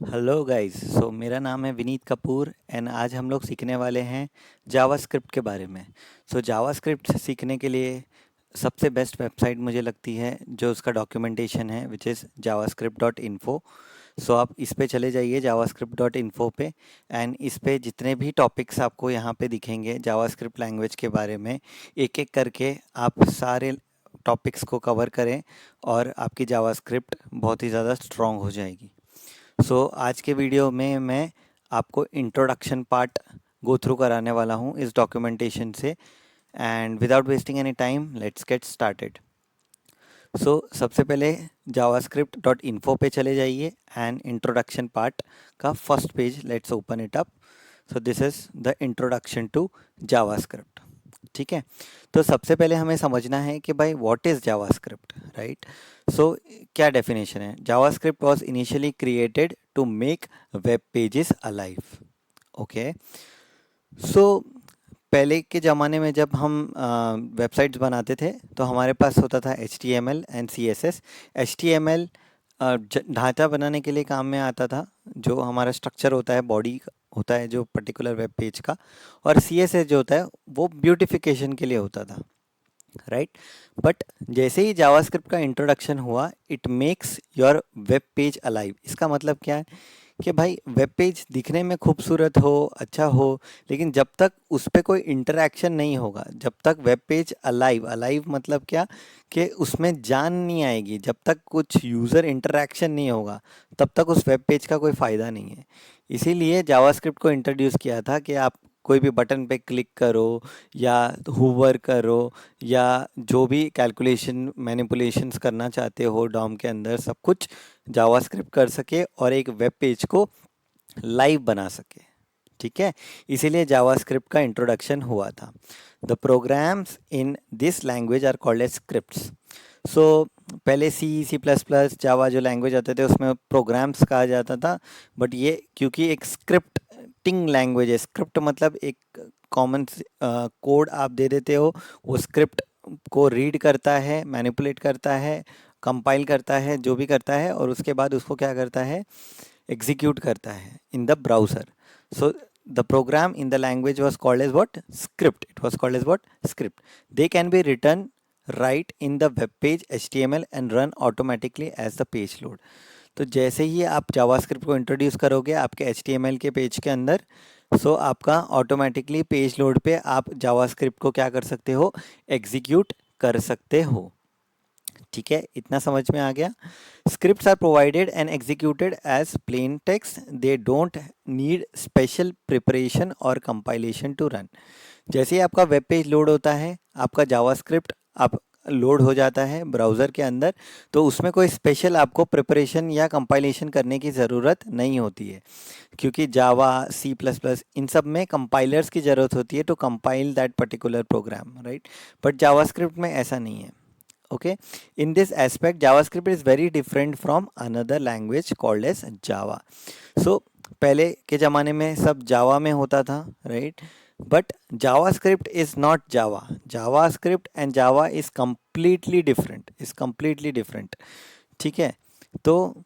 Hello guys. मेरा नाम है विनीत कपूर एंड आज हम लोग सीखने वाले हैं जावास्क्रिप्ट के बारे में। जावास्क्रिप्ट सीखने के लिए सबसे बेस्ट वेबसाइट मुझे लगती है जो उसका डॉक्यूमेंटेशन है विच इज़ javascript.info। आप इस पे चले जाइए javascript.info पे एंड इस पे जितने भी टॉपिक्स आपको यहाँ पे दिखेंगे जावास्क्रिप्ट लैंग्वेज के बारे में, एक एक करके आप सारे टॉपिक्स को कवर करें और आपकी जावास्क्रिप्ट बहुत ही ज़्यादा स्ट्रॉन्ग हो जाएगी। आज के वीडियो में मैं आपको इंट्रोडक्शन पार्ट गो थ्रू कराने वाला हूँ इस डॉक्यूमेंटेशन से। And without wasting any time let's get started. सबसे पहले javascript.info पे चले जाइए एंड इंट्रोडक्शन पार्ट का first page let's open it up. This is the introduction to JavaScript. ठीक है, तो सबसे पहले हमें समझना है कि भाई व्हाट इज़ जावास्क्रिप्ट, राइट। क्या डेफिनेशन है? JavaScript was initially created to make web pages alive. Okay, so पहले के ज़माने में जब हम वेबसाइट्स बनाते थे तो हमारे पास होता था HTML एंड CSS। HTML ढांचा बनाने के लिए काम में आता था, जो हमारा स्ट्रक्चर होता है, बॉडी होता है जो पर्टिकुलर वेब पेज का, और CSS जो होता है वो ब्यूटिफिकेशन के लिए होता था, राइट। बट जैसे ही जावास्क्रिप्ट का इंट्रोडक्शन हुआ, it makes your web page alive. इसका मतलब क्या है कि भाई वेब पेज दिखने में खूबसूरत हो, अच्छा हो, लेकिन जब तक उस पर कोई इंटरेक्शन नहीं होगा, जब तक वेब पेज अलाइव, अलाइव मतलब क्या कि उसमें जान नहीं आएगी, जब तक कुछ यूज़र इंटरेक्शन नहीं होगा तब तक उस वेब पेज का कोई फ़ायदा नहीं है। इसीलिए जावास्क्रिप्ट को इंट्रोड्यूस किया था कि आप कोई भी बटन पे क्लिक करो या हूवर करो या जो भी कैलकुलेशन मैनिपुलेशंस करना चाहते हो डॉम के अंदर, सब कुछ जावास्क्रिप्ट कर सके और एक वेब पेज को लाइव बना सके। ठीक है, इसीलिए जावास्क्रिप्ट का इंट्रोडक्शन हुआ था। The programs in this language are called as scripts. So पहले C++ जावा जो लैंग्वेज आते थे उसमें प्रोग्राम्स कहा जाता था, बट ये क्योंकि एक स्क्रिप्टिंग लैंग्वेज है, स्क्रिप्ट मतलब एक कॉमन कोड आप दे देते हो, वो स्क्रिप्ट को रीड करता है, मैनिपुलेट करता है, कंपाइल करता है, जो भी करता है, और उसके बाद उसको क्या करता है, एग्जीक्यूट करता है in the browser. So the program in the language was called as what? Script. It was called as what? Script. They can be written right in the web page HTML and run automatically as the page load. तो जैसे ही आप JavaScript को introduce करोगे आपके HTML के page के अंदर, आपका ऑटोमेटिकली पेज लोड पे आप जावास्क्रिप्ट को क्या कर सकते हो, एग्जीक्यूट कर सकते हो। ठीक है, इतना समझ में आ गया। Scripts are provided and executed as plain text, they don't need special preparation और कंपाइलेशन टू रन। जैसे ही आपका वेब पेज लोड होता है, आपका जावास्क्रिप्ट आप लोड हो जाता है ब्राउज़र के अंदर, तो उसमें कोई स्पेशल आपको प्रिपरेशन या कंपाइलेशन करने की ज़रूरत नहीं होती है, क्योंकि जावा C++ इन सब में कंपाइलर्स की ज़रूरत होती है to compile that particular program, right. But JavaScript में ऐसा नहीं है। Okay, in this aspect JavaScript is very different from another language called as Java. So पहले के ज़माने में सब जावा में होता था, right? But JavaScript is not Java. JavaScript and Java is completely different. Is completely different. ठीक है, तो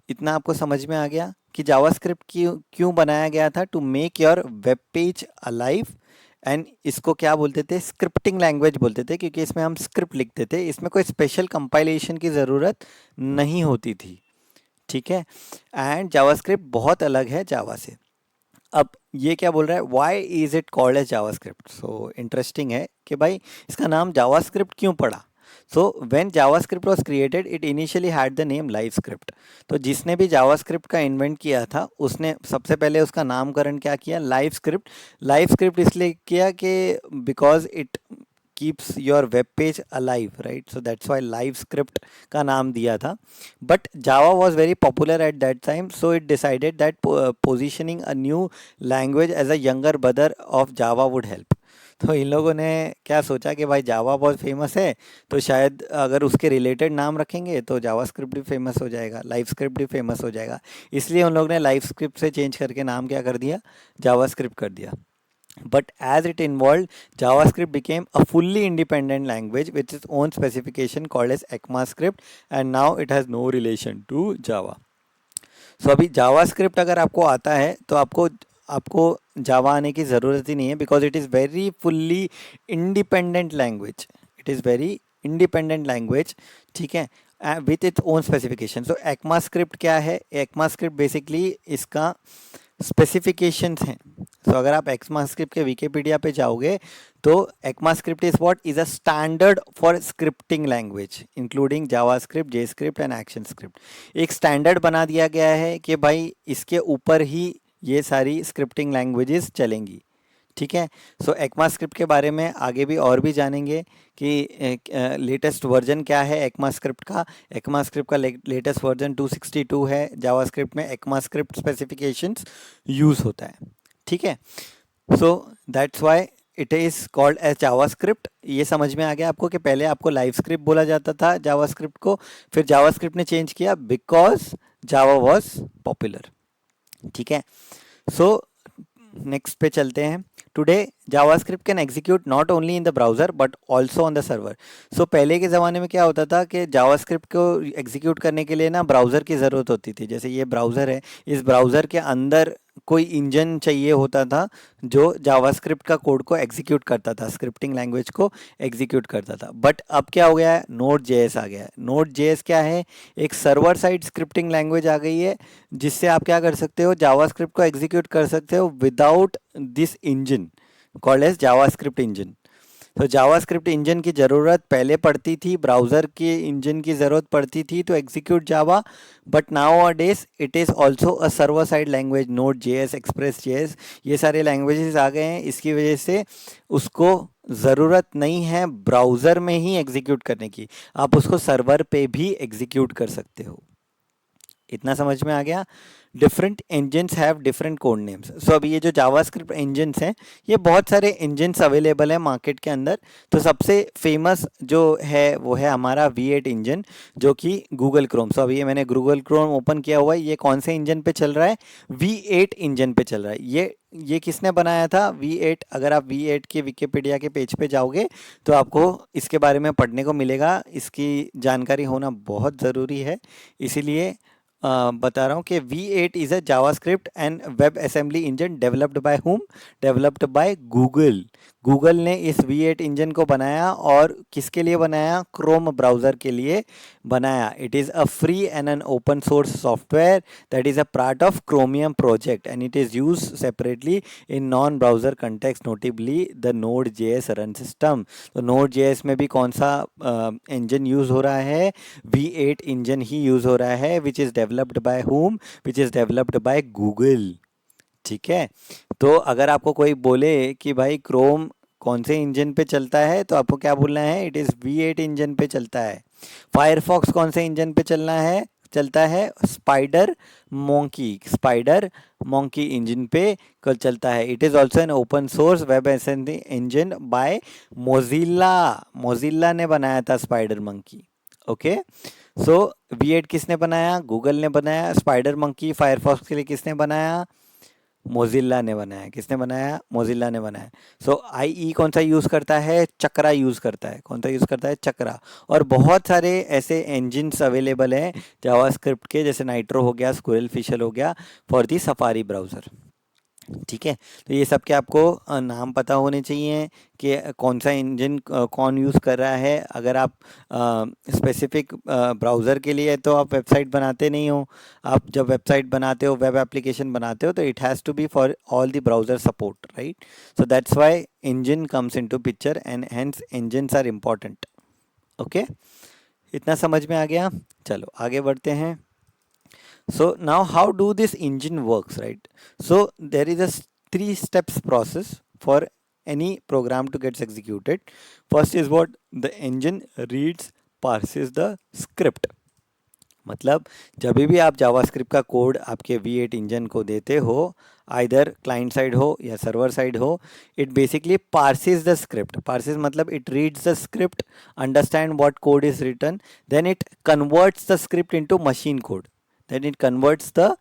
इतना आपको समझ में आ गया कि जावास्क्रिप्ट क्यों क्यों बनाया गया था, to make your web page alive. And इसको क्या बोलते थे, स्क्रिप्टिंग लैंग्वेज बोलते थे, क्योंकि इसमें हम स्क्रिप्ट लिखते थे, इसमें कोई स्पेशल कंपाइलेशन की ज़रूरत नहीं होती थी। ठीक है, एंड जावास्क्रिप्ट बहुत अलग है जावा से। अब ये क्या बोल रहा है, why is it called as JavaScript. Interesting है कि भाई इसका नाम जावास्क्रिप्ट क्यों पड़ा। When JavaScript was created it initially had the name LiveScript. तो जिसने भी जावास्क्रिप्ट का इन्वेंट किया था उसने सबसे पहले उसका नामकरण क्या किया, लाइव स्क्रिप्ट। लाइव स्क्रिप्ट इसलिए किया कि because it keeps your web page alive, right? So that's why live script का नाम दिया था। But Java was very popular at that time, so it decided that positioning a new language as a younger brother of Java would help. तो इन लोगों ने क्या सोचा कि भाई जावा बहुत फेमस है, तो शायद अगर उसके रिलेटेड नाम रखेंगे तो जावा स्क्रिप्ट भी फेमस हो जाएगा, लाइव स्क्रिप्ट भी फेमस हो जाएगा। इसलिए उन लोगों ने लाइव स्क्रिप्ट से चेंज करके नाम क्या कर दिया, जावा स्क्रिप्ट कर दिया। But as it evolved, JavaScript became a fully independent language with its own specification called as ECMAScript, and now it has no relation to Java. सो अभी जावास्क्रिप्ट अगर आपको आता है तो आपको आपको जावा आने की ज़रूरत ही नहीं है, because it is very fully independent language. It is very independent language, ठीक है, with its own specification. So ECMA script क्या है? एक्मा स्क्रिप्ट बेसिकली इसका स्पेसिफिकेशंस हैं। सो अगर आप एक्मा स्क्रिप्ट के विकिपीडिया पे जाओगे तो ECMA script is what is a standard for scripting language including JavaScript, J script and action script. एक स्टैंडर्ड बना दिया गया है कि भाई इसके ऊपर ही ये सारी स्क्रिप्टिंग लैंग्वेजेस चलेंगी, ठीक है। सो एक्मा स्क्रिप्ट के बारे में आगे भी और भी जानेंगे कि लेटेस्ट वर्जन क्या है एक्मा स्क्रिप्ट का। एक्मा स्क्रिप्ट का लेटेस्ट वर्जन 262 है। जावास्क्रिप्ट में एक्मा स्क्रिप्ट स्पेसिफिकेशंस यूज़ होता है, ठीक है। So that's why it is called as JavaScript. ये समझ में आ गया आपको कि पहले आपको लाइव स्क्रिप्ट बोला जाता था जावास्क्रिप्ट को, फिर जावास्क्रिप्ट ने चेंज किया बिकॉज जावा वॉज पॉपुलर, ठीक है। सो नेक्स्ट पे चलते हैं। Today JavaScript can execute not only in the browser but also on the server. So पहले के ज़माने में क्या होता था कि जावास्क्रिप्ट को एग्जीक्यूट करने के लिए ना ब्राउज़र की ज़रूरत होती थी। जैसे ये ब्राउज़र है, इस ब्राउज़र के अंदर कोई इंजन चाहिए होता था जो जावास्क्रिप्ट का कोड को एग्जीक्यूट करता था, स्क्रिप्टिंग लैंग्वेज को एग्जीक्यूट करता था। बट अब क्या हो गया है? नोड जेएस आ गया है। नोड जेएस क्या है? एक सर्वर साइड स्क्रिप्टिंग लैंग्वेज आ गई है जिससे आप क्या कर सकते हो? जावास्क्रिप्ट को एग्जीक्यूट कर सकते हो without this engine called as JavaScript engine. तो जावास्क्रिप्ट इंजन की ज़रूरत पहले पड़ती थी, ब्राउज़र के इंजन की ज़रूरत पड़ती थी तो execute Java, but now a days it is also a server side language. Node JS, express JS, ये सारे लैंग्वेजेस आ गए हैं। इसकी वजह से उसको ज़रूरत नहीं है ब्राउज़र में ही एग्जीक्यूट करने की, आप उसको सर्वर पे भी एग्जीक्यूट कर सकते हो। इतना समझ में आ गया? Different engines have different code names. So अभी ये जो जावास्क्रिप्ट इंजन्स हैं, ये बहुत सारे इंजन्स अवेलेबल है मार्केट के अंदर। तो सबसे फेमस जो है वो है हमारा V8 इंजन, जो कि गूगल क्रोम। सो अभी ये मैंने गूगल क्रोम ओपन किया हुआ है। ये कौन से इंजन पे चल रहा है? V8 इंजन पे चल रहा है। ये किसने बनाया था? V8। अगर आप V8 के विकिपीडिया के पेज पे जाओगे तो आपको इसके बारे में पढ़ने को मिलेगा। इसकी जानकारी होना बहुत ज़रूरी है, इसीलिए बता रहा हूँ कि V8 is a JavaScript and web assembly engine developed by whom? Developed by Google. Google ने इस V8 इंजन को बनाया और किसके लिए बनाया? क्रोम ब्राउज़र के लिए बनाया। It is a free and N open source software that is a part of chromium project and it is use separately in non browser context, notably the node JS run system. तो node JS में भी कौन सा engine use हो रहा है? V8 engine ही use हो रहा है, which is developed by whom? Which is developed by Google, ठीक है। तो अगर आपको कोई बोले कि भाई क्रोम कौन से इंजन पे चलता है तो आपको क्या बोलना है? इट इज़ V8 इंजन पे चलता है। फायरफॉक्स कौन से इंजन पे चलता है? स्पाइडर मोंकी इंजन पे कल चलता है। It is also an open source WebAssembly engine by Mozilla. Mozilla ने बनाया था स्पाइडर मंकी, ओके। सो V8 किसने बनाया? गूगल ने बनाया। स्पाइडर मंकी फायरफॉक्स के लिए किसने बनाया? मोजिल्ला ने बनाया। किसने बनाया? मोजिल्ला ने बनाया। सो IE कौन सा यूज़ करता है? चक्रा यूज़ करता है। कौन सा यूज़ करता है? चक्रा। और बहुत सारे ऐसे इंजन्स अवेलेबल हैं जावास्क्रिप्ट के, जैसे नाइट्रो हो गया, स्क्विरल फिशर हो गया, फॉर दी सफारी ब्राउज़र, ठीक है। तो ये सब के आपको नाम पता होने चाहिए कि कौन सा इंजन कौन यूज़ कर रहा है। अगर आप स्पेसिफिक ब्राउज़र के लिए तो आप वेबसाइट बनाते नहीं हो। आप जब वेबसाइट बनाते हो, वेब एप्लीकेशन बनाते हो, तो it has to be for all the browser support, right? So that's why engine comes into picture and hence engines are important, okay. इतना समझ में आ गया? चलो आगे बढ़ते हैं। So now how do this engine works, right? So there is a three steps process for any program to get executed. First is what? The engine reads, parses the script. मतलब जब भी आप जावास्क्रिप्ट का code आपके V8 engine को देते हो, either client side हो या सर्वर साइड हो, it basically parses the script. Parses मतलब it reads the script, understand what code is written, then it converts the script into machine code, then it converts the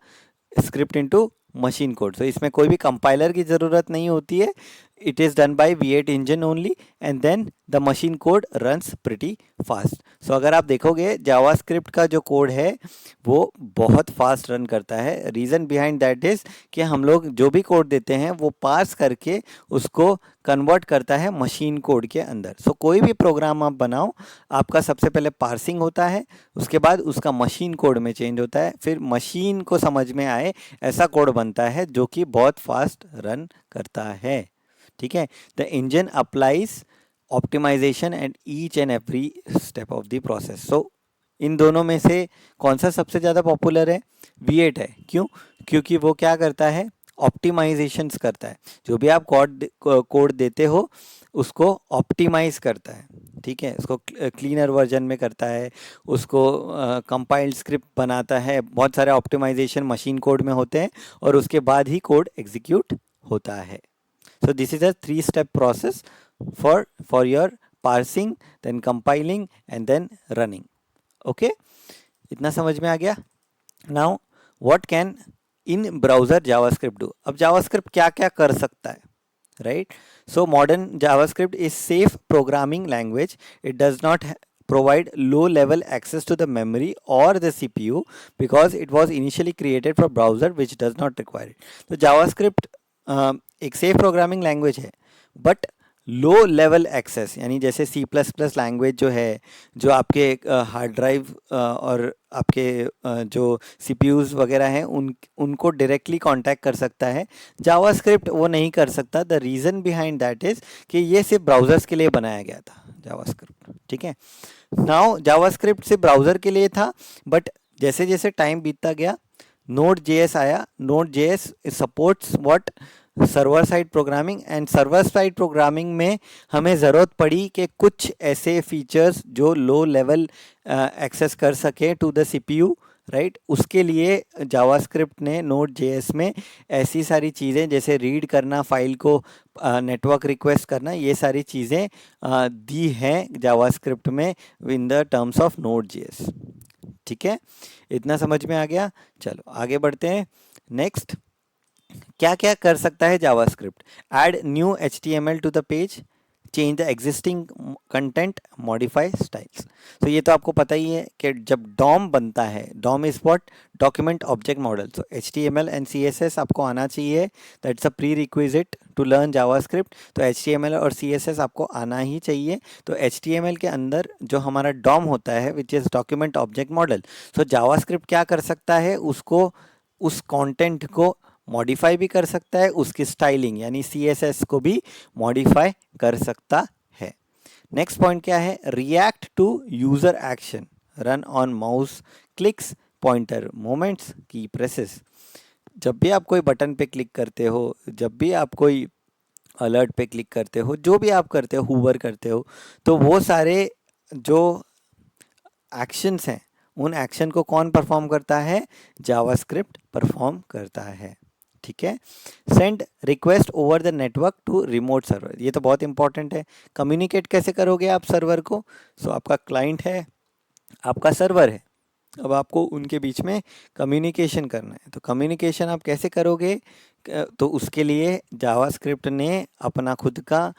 script into machine code. So इसमें कोई भी compiler की ज़रूरत नहीं होती है। it is done by V8 engine only and then the machine code runs pretty fast. So अगर आप देखोगे जावास्क्रिप्ट का जो कोड है वो बहुत फास्ट रन करता है. रीज़न बिहाइंड दैट इज़ कि हम लोग जो भी कोड देते हैं वो पार्स करके उसको कन्वर्ट करता है मशीन कोड के अंदर. सो कोई भी प्रोग्राम आप बनाओ, आपका सबसे पहले पार्सिंग होता है, उसके बाद उसका मशीन कोड में चेंज होता है, फिर मशीन को समझ में आए ऐसा कोड बनता है जो कि बहुत फास्ट रन करता है. ठीक है. The engine applies optimisation at each and every step of the process. So इन दोनों में से कौन सा सबसे ज़्यादा पॉपुलर है? V8 है. क्यों? क्योंकि वो क्या करता है? ऑप्टिमाइजेशंस करता है. जो भी आप कोड देते हो उसको ऑप्टिमाइज करता है. ठीक है. उसको क्लीनर वर्जन में करता है, उसको कंपाइल्ड स्क्रिप्ट बनाता है. बहुत सारे ऑप्टिमाइजेशन मशीन कोड में होते हैं और उसके बाद ही कोड एग्जीक्यूट होता है. So this is a 3-step process for your parsing, then compiling and then running. Okay, इतना समझ में आ गया. Now what can in browser JavaScript do? अब JavaScript क्या क्या कर सकता है, right? So modern JavaScript is safe programming language. It does not provide low level access to the memory or the CPU because it was initially created for browser which does not require it. तो JavaScript एक safe programming language है but low level access, यानी जैसे C++ language जो है, जो आपके hard drive और आपके जो CPUs वगैरह हैं उनको डायरेक्टली कांटेक्ट कर सकता है. जावास्क्रिप्ट वो नहीं कर सकता. The reason behind that is कि ये सिर्फ ब्राउज़र्स के लिए बनाया गया था जावास्क्रिप्ट. ठीक है. नाउ जावास्क्रिप्ट सिर्फ ब्राउज़र के लिए था बट जैसे जैसे टाइम बीतता गया Node.js आया. Node.js supports what? Server side programming. And server side programming में हमें ज़रूरत पड़ी कि कुछ ऐसे फीचर्स जो लो लेवल एक्सेस कर सके टू द CPU, राइट. उसके लिए जावास्क्रिप्ट ने Node.js में ऐसी सारी चीज़ें जैसे रीड करना, फाइल को नेटवर्क रिक्वेस्ट करना, ये सारी चीज़ें दी हैं जावास्क्रिप्ट में in the terms of Node.js. ठीक है. इतना समझ में आ गया. चलो आगे बढ़ते हैं. नेक्स्ट, क्या क्या कर सकता है JavaScript? Add new HTML to the page, change the existing content, modify styles. तो ये तो आपको पता ही है कि जब डॉम बनता है, DOM is what? Document object model. So HTML and CSS आपको आना चाहिए. That's a prerequisite to learn JavaScript. तो HTML और CSS आपको आना ही चाहिए. तो HTML के अंदर जो हमारा डॉम होता है which is document object model. So JavaScript क्या कर सकता है? उसको, उस कंटेंट को मॉडिफाई भी कर सकता है, उसकी स्टाइलिंग यानी CSS को भी मॉडिफाई कर सकता है. नेक्स्ट पॉइंट क्या है? React to user action, run on mouse clicks, pointer moments, key presses. जब भी आप कोई बटन पे क्लिक करते हो, जब भी आप कोई अलर्ट पे क्लिक करते हो, जो भी आप करते हो, हूवर करते हो, तो वो सारे जो एक्शंस हैं उन एक्शन को कौन परफॉर्म करता है? जावास्क्रिप्ट परफॉर्म करता है. ठीक है. Send request over the network to remote server. ये तो बहुत इंपॉर्टेंट है. कम्युनिकेट कैसे करोगे आप सर्वर को? सो आपका क्लाइंट है, आपका सर्वर है, अब आपको उनके बीच में कम्युनिकेशन करना है. तो कम्युनिकेशन आप कैसे करोगे? तो उसके लिए जावास्क्रिप्ट ने अपना खुद का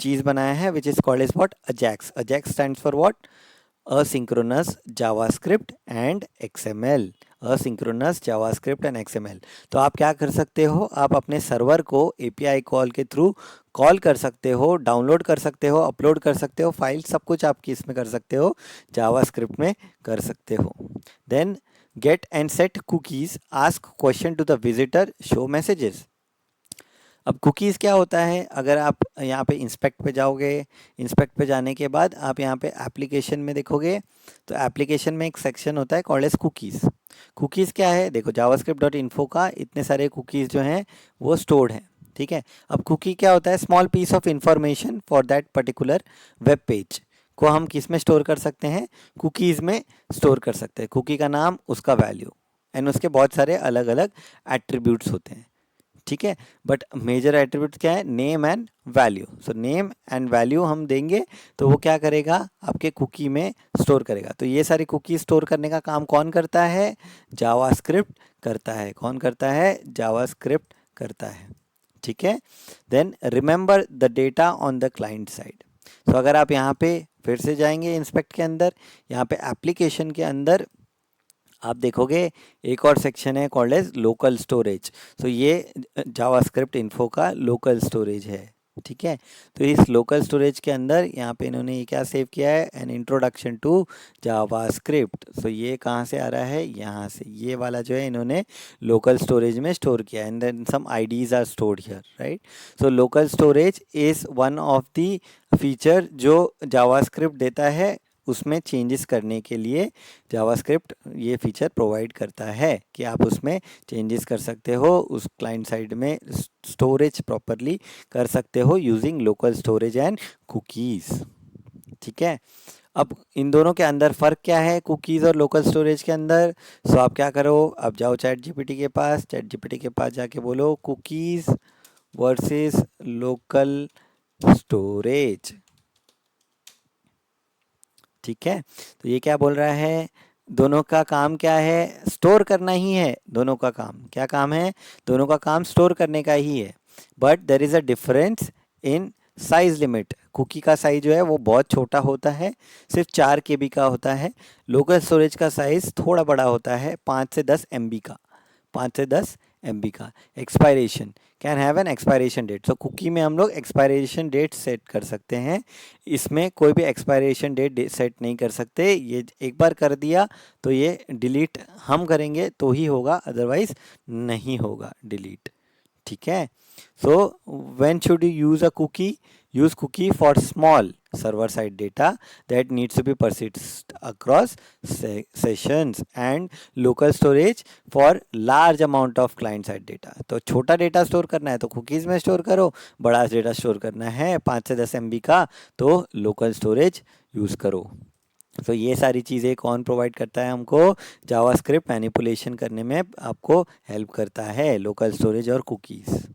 चीज़ बनाया है which is called is what? Ajax. Ajax stands for what? asynchronous JavaScript and XML. asynchronous JavaScript and XML. तो आप क्या कर सकते हो? आप अपने सर्वर को API कॉल के थ्रू कॉल कर सकते हो, डाउनलोड कर सकते हो, अपलोड कर सकते हो, फाइल सब कुछ आप इसमें कर सकते हो, जावास्क्रिप्ट में कर सकते हो. Then get and set cookies, ask question to the visitor, show messages. अब कुकीज़ क्या होता है? अगर आप यहाँ पे इंस्पेक्ट पे जाओगे, इंस्पेक्ट पे जाने के बाद आप यहाँ पे एप्लीकेशन में देखोगे तो एप्लीकेशन में एक सेक्शन होता है कॉल्ड एज कुकीज़. कुकीज़ क्या है? देखो javascript.info का इतने सारे कुकीज़ जो हैं वो स्टोर्ड हैं. ठीक है. अब कुकी क्या होता है? Small piece of information for that particular web page को हम किस में स्टोर कर सकते हैं? कुकीज़ में स्टोर कर सकते हैं. कुकी का नाम, उसका वैल्यू एंड उसके बहुत सारे अलग अलग एट्रीब्यूट्स होते हैं. ठीक है. बट मेजर एट्रीब्यूट क्या है? Name and value. So name and value हम देंगे तो वो क्या करेगा? आपके कुकी में स्टोर करेगा. तो ये सारी कुकी स्टोर करने का काम कौन करता है? जावास्क्रिप्ट करता है. कौन करता है? जावास्क्रिप्ट करता है. ठीक है। Then remember the data on the client side. तो अगर आप यहाँ पे फिर से जाएंगे इंस्पेक्ट के अंदर, यहाँ पे एप्लीकेशन के अंदर आप देखोगे एक और सेक्शन है कॉल्ड एज लोकल स्टोरेज। तो ये जावास्क्रिप्ट इन्फो का लोकल स्टोरेज है, ठीक है। तो इस लोकल स्टोरेज के अंदर यहाँ पे इन्होंने ये क्या सेव किया है, एन इंट्रोडक्शन टू जावास्क्रिप्ट। सो ये कहाँ से आ रहा है, यहाँ से, ये वाला जो है इन्होंने लोकल स्टोरेज में स्टोर किया है, and then some IDs are stored here, right. So local storage is one of the feature जो जावास्क्रिप्ट देता है, उसमें चेंजेस करने के लिए जावास्क्रिप्ट ये फीचर प्रोवाइड करता है कि आप उसमें चेंजेस कर सकते हो, उस क्लाइंट साइड में स्टोरेज प्रॉपरली कर सकते हो using local storage and cookies, ठीक है। अब इन दोनों के अंदर फ़र्क क्या है, कुकीज़ और लोकल स्टोरेज के अंदर। सो आप क्या करो, आप जाओ चैट जीपीटी के पास, चैट जीपीटी के पास जाके बोलो कुकीज़ वर्सेस लोकल स्टोरेज, ठीक है। तो ये क्या बोल रहा है, दोनों का काम क्या है, स्टोर करना ही है। दोनों का काम क्या काम है, दोनों का काम स्टोर करने का ही है। But there is a difference in size limit. Cookie का साइज जो है वो बहुत छोटा होता है, सिर्फ 4 KB का होता है। लोकल स्टोरेज का साइज थोड़ा बड़ा होता है, 5 से 10 MB का, 5 से 10 MB का। Expiration can have an expiration date. So cookie में हम लोग एक्सपायरेशन डेट सेट कर सकते हैं, इसमें कोई भी एक्सपायरेशन डेट सेट नहीं कर सकते। ये एक बार कर दिया तो ये डिलीट हम करेंगे तो ही होगा, अदरवाइज नहीं होगा डिलीट, ठीक है। So when should you use a cookie, use cookie for small server side data that needs to be persisted across sessions and local storage for large amount of client side data। तो छोटा data store करना है तो cookies में store करो, बड़ा data store करना है 5 से 10 MB का तो लोकल स्टोरेज यूज़ करो। तो ये सारी चीज़ें कौन प्रोवाइड करता है हमको, जावास्क्रिप्ट मैनिपुलेशन करने में आपको हेल्प करता है, लोकल स्टोरेज और कुकीज़,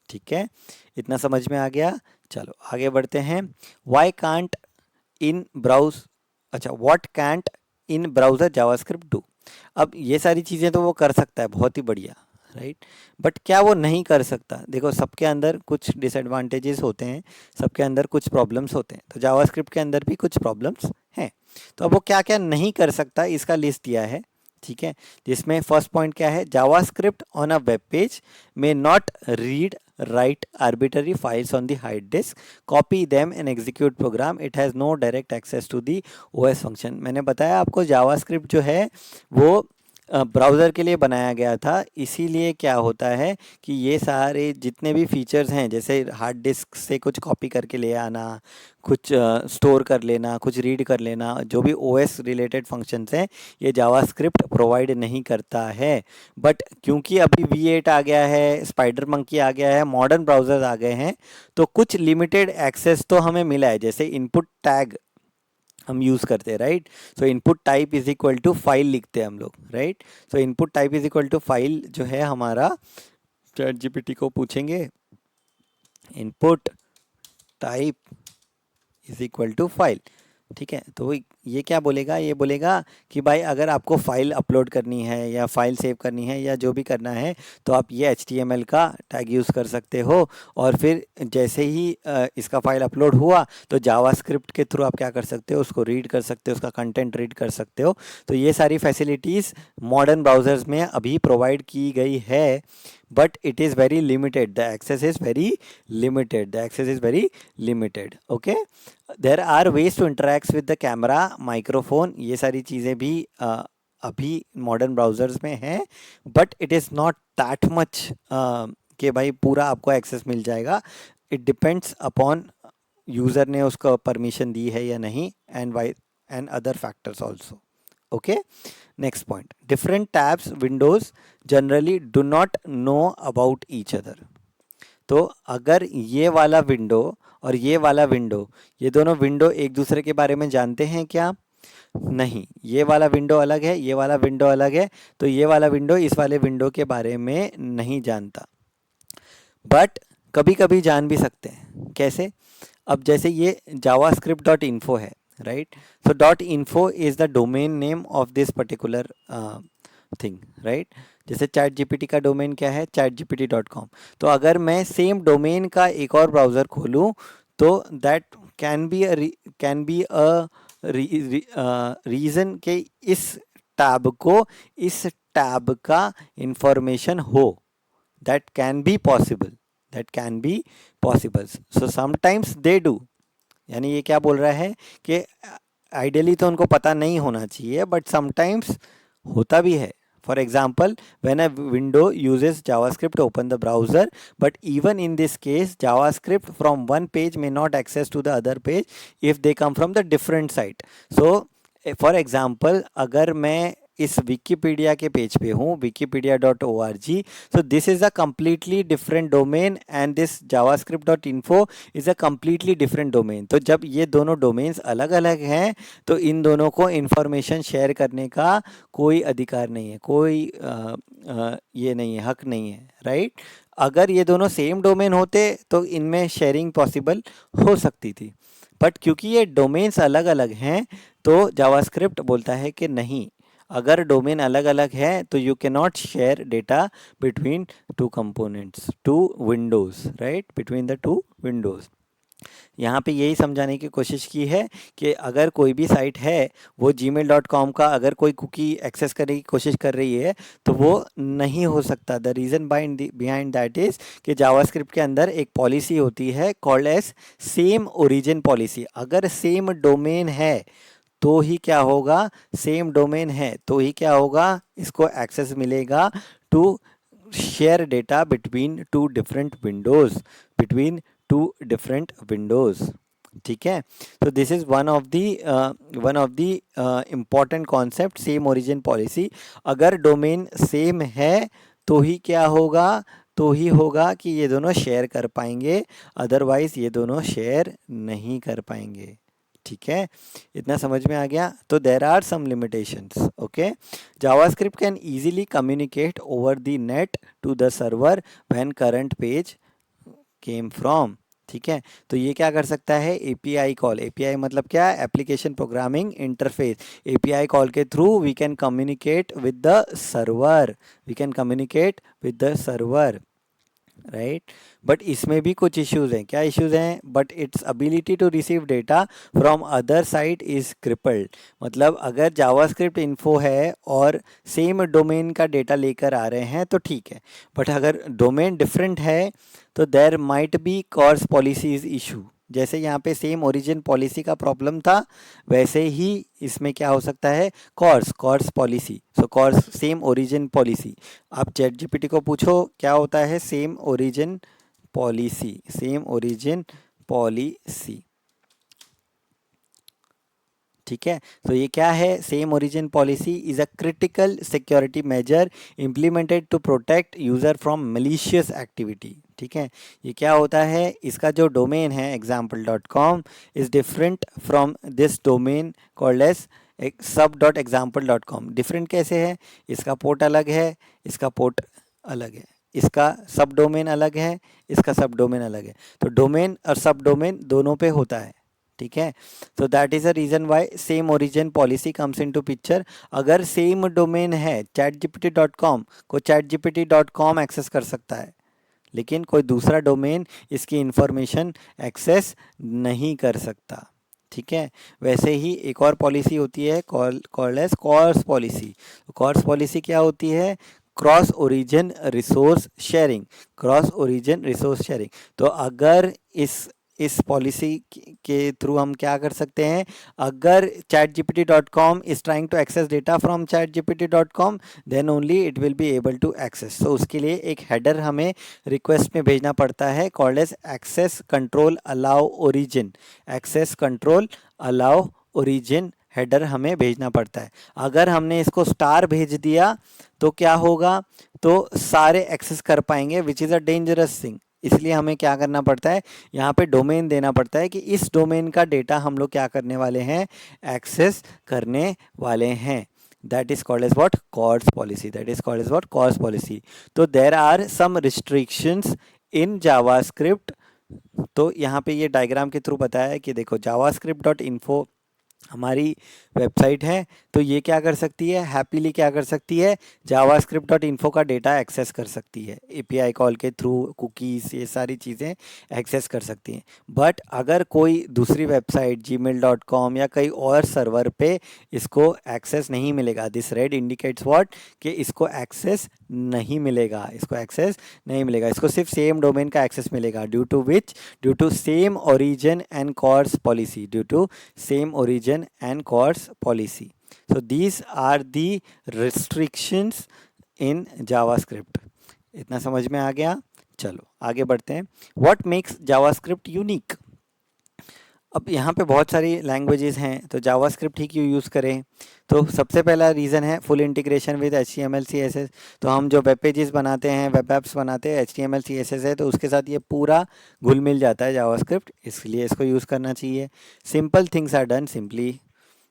ठीक है। इतना समझ में आ गया। चलो आगे बढ़ते हैं। वाई कांट इन ब्राउज, अच्छा what can't in browser JavaScript do. अब ये सारी चीज़ें तो वो कर सकता है, बहुत ही बढ़िया, राइट। बट क्या वो नहीं कर सकता, देखो सबके अंदर कुछ डिसएडवांटेजेस होते हैं, सबके अंदर कुछ प्रॉब्लम्स होते हैं, तो जावास्क्रिप्ट के अंदर भी कुछ प्रॉब्लम्स हैं। तो अब वो क्या क्या नहीं कर सकता इसका लिस्ट दिया है, ठीक है। जिसमें फर्स्ट पॉइंट क्या है, JavaScript on a web page में not read write arbitrary files on the hard disk, copy them and execute program, it has no direct access to the OS function। मैंने बताया आपको जावास्क्रिप्ट जो है वो browser के लिए बनाया गया था, इसीलिए क्या होता है कि ये सारे जितने भी फीचर्स हैं, जैसे हार्ड डिस्क से कुछ कॉपी करके ले आना, कुछ स्टोर कर लेना, कुछ रीड कर लेना, जो भी OS रिलेटेड फंक्शंस हैं, ये जावास्क्रिप्ट प्रोवाइड नहीं करता है। बट क्योंकि अभी V8 आ गया है, स्पाइडर मंकी आ गया है, मॉडर्न ब्राउज़र्स आ गए हैं, तो कुछ लिमिटेड एक्सेस तो हमें मिला है। जैसे इनपुट टैग हम यूज़ करते हैं, right. So input type is equal to file लिखते हैं हम लोग, right. So input type is equal to file जो है हमारा, चैट जीपीटी को पूछेंगे input type is equal to file, ठीक है। तो ये क्या बोलेगा, ये बोलेगा कि भाई अगर आपको फाइल अपलोड करनी है या फाइल सेव करनी है या जो भी करना है तो आप ये HTML का टैग यूज़ कर सकते हो, और फिर जैसे ही इसका फाइल अपलोड हुआ तो जावास्क्रिप्ट के थ्रू आप क्या कर सकते हो, उसको रीड कर सकते हो, उसका कंटेंट रीड कर सकते हो। तो ये सारी फैसिलिटीज़ मॉडर्न ब्राउज़र्स में अभी प्रोवाइड की गई है, but it is very limited, the access is very limited, the access is very limited, okay। there are ways to interact with the camera, microphone, ये सारी चीज़ें भी अभी मॉडर्न ब्राउज़र्स में हैं, but it is not that much कि भाई पूरा आपको एक्सेस मिल जाएगा। इट डिपेंड्स अपॉन यूज़र ने उसको परमिशन दी है या नहीं, and other factors also, okay. Next point, different tabs Windows generally do not know about each other. तो अगर ये वाला विंडो और ये वाला विंडो, ये दोनों विंडो एक दूसरे के बारे में जानते हैं क्या, नहीं। ये वाला विंडो अलग है, ये वाला विंडो अलग है, तो ये वाला विंडो इस वाले विंडो के बारे में नहीं जानता, बट कभी कभी जान भी सकते हैं। कैसे, अब जैसे ये javascript.info है, right. So .info is the domain name of this particular thing, right. जैसे चैट जीपीटी का डोमेन क्या है, chatgpt.com। तो अगर मैं सेम डोमेन का एक और ब्राउज़र खोलूँ तो that can be a reason कि इस टैब का इंफॉर्मेशन हो। That can be possible, that can be possible. So sometimes they do, यानी ये क्या बोल रहा है कि आइडियली तो उनको पता नहीं होना चाहिए, बट समटाइम्स होता भी है। For example, when a window uses JavaScript to open the browser, but even in this case, JavaScript from one page may not access to the other page if they come from the different site. So, for example, अगर मैं इस Wikipedia के page पे हूँ, wikipedia.org, so this is a completely different domain and this javascript.info is a completely different domain. तो जब ये दोनों डोमेन्स अलग अलग हैं तो इन दोनों को इंफॉर्मेशन शेयर करने का कोई अधिकार नहीं है, कोई ये नहीं है, हक नहीं है, राइट। अगर ये दोनों सेम डोमेन होते तो इनमें शेयरिंग पॉसिबल हो सकती थी, बट क्योंकि ये डोमेन्स अलग अलग हैं तो जावास्क्रिप्ट बोलता है कि नहीं, अगर डोमेन अलग अलग है तो you can not share data between two components, two windows, right, between the two windows. यहाँ पे यही समझाने की कोशिश की है कि अगर कोई भी साइट है, वो gmail.com का अगर कोई कुकी एक्सेस करने की कोशिश कर रही है तो वो नहीं हो सकता। The reason behind that is कि जावास्क्रिप्ट के अंदर एक पॉलिसी होती है called as same origin policy. अगर सेम डोमेन है तो ही क्या होगा, सेम डोमेन है तो ही क्या होगा, इसको एक्सेस मिलेगा to share data between two different windows, between two different windows. ठीक है, तो this is one of the important concept, same origin policy. अगर डोमेन सेम है तो ही क्या होगा, तो ही होगा कि ये दोनों शेयर कर पाएंगे, अदरवाइज ये दोनों शेयर नहीं कर पाएंगे। ठीक है, इतना समझ में आ गया। तो there are some limitations, okay. JavaScript can easily communicate over the net to the server when current page came from. ठीक है, तो ये क्या कर सकता है, एपीआई कॉल। एपीआई मतलब क्या है, application programming interface. API call के through we can communicate with the server, we can communicate with the server, right. But इसमें भी कुछ इश्यूज हैं। क्या इश्यूज हैं, but its ability to receive data from other site is crippled. मतलब अगर JavaScript info है और सेम डोमेन का डेटा लेकर आ रहे हैं तो ठीक है, बट अगर डोमेन डिफरेंट है तो there might be CORS policies issue. जैसे यहाँ पे सेम ओरिजिन पॉलिसी का प्रॉब्लम था, वैसे ही इसमें क्या हो सकता है, CORS policy. So CORS same origin policy. आप चैट जीपीटी को पूछो क्या होता है same origin policy, same origin policy. ठीक है, तो ये क्या है, same origin policy is a critical security measure implemented to protect user from malicious activity. ठीक है, ये क्या होता है, इसका जो डोमेन है example.com is different from this domain called as sub.example.com। Different कैसे है, इसका पोर्ट अलग है, इसका पोर्ट अलग है, इसका सब डोमेन अलग है, इसका सब डोमेन अलग है। तो डोमेन और सब डोमेन दोनों पे होता है। ठीक है, तो that is a reason why same origin policy comes into picture. अगर सेम डोमेन है chatgpt.com को chatgpt.com एक्सेस कर सकता है, लेकिन कोई दूसरा डोमेन इसकी इंफॉर्मेशन एक्सेस नहीं कर सकता। ठीक है, वैसे ही एक और पॉलिसी होती है called as CORS policy. CORS policy क्या होती है, cross origin resource sharing, cross origin resource sharing. तो अगर इस पॉलिसी के थ्रू हम क्या कर सकते हैं, अगर chatgpt.com is trying to access data from chatgpt.com then only it will be able to access. तो उसके लिए एक हेडर हमें रिक्वेस्ट में भेजना पड़ता है called as access control allow origin, access control allow origin header हमें भेजना पड़ता है। अगर हमने इसको स्टार भेज दिया तो क्या होगा, तो सारे एक्सेस कर पाएंगे, which is a dangerous thing. इसलिए हमें क्या करना पड़ता है, यहाँ पे डोमेन देना पड़ता है कि इस डोमेन का डेटा हम लोग क्या करने वाले हैं, एक्सेस करने वाले हैं। That is called as what, CORS policy, that is called as what, CORS policy. तो there are some restrictions in JavaScript. तो यहाँ पे ये डायग्राम के थ्रू बताया है कि देखो जावास्क्रिप्ट.info हमारी वेबसाइट है, तो ये क्या कर सकती है, हैप्पीली क्या कर सकती है, javascript.info का डेटा एक्सेस कर सकती है, एपीआई कॉल के थ्रू, कुकीज़, ये सारी चीज़ें एक्सेस कर सकती हैं। बट अगर कोई दूसरी वेबसाइट gmail.com या कई और सर्वर पे इसको एक्सेस नहीं मिलेगा, दिस रेड इंडिकेट्स व्हाट, कि इसको एक्सेस नहीं मिलेगा, इसको एक्सेस नहीं मिलेगा, इसको सिर्फ सेम डोमेन का एक्सेस मिलेगा, due to which, due to same origin and CORS policy, due to same origin and course policy. So these are the restrictions in JavaScript. इतना समझ में आ गया? चलो आगे बढ़ते हैं। What makes JavaScript unique? अब यहाँ पे बहुत सारी लैंग्वेजेस हैं, तो जावास्क्रिप्ट ही क्यों यूज़ करें? तो सबसे पहला रीज़न है full integration with HTML CSS। तो हम जो वेब पेजेस बनाते हैं, वेब एप्स बनाते हैं, HTML CSS है, तो उसके साथ ये पूरा घुल मिल जाता है जावास्क्रिप्ट, इसलिए इसको यूज़ करना चाहिए। Simple things are done simply,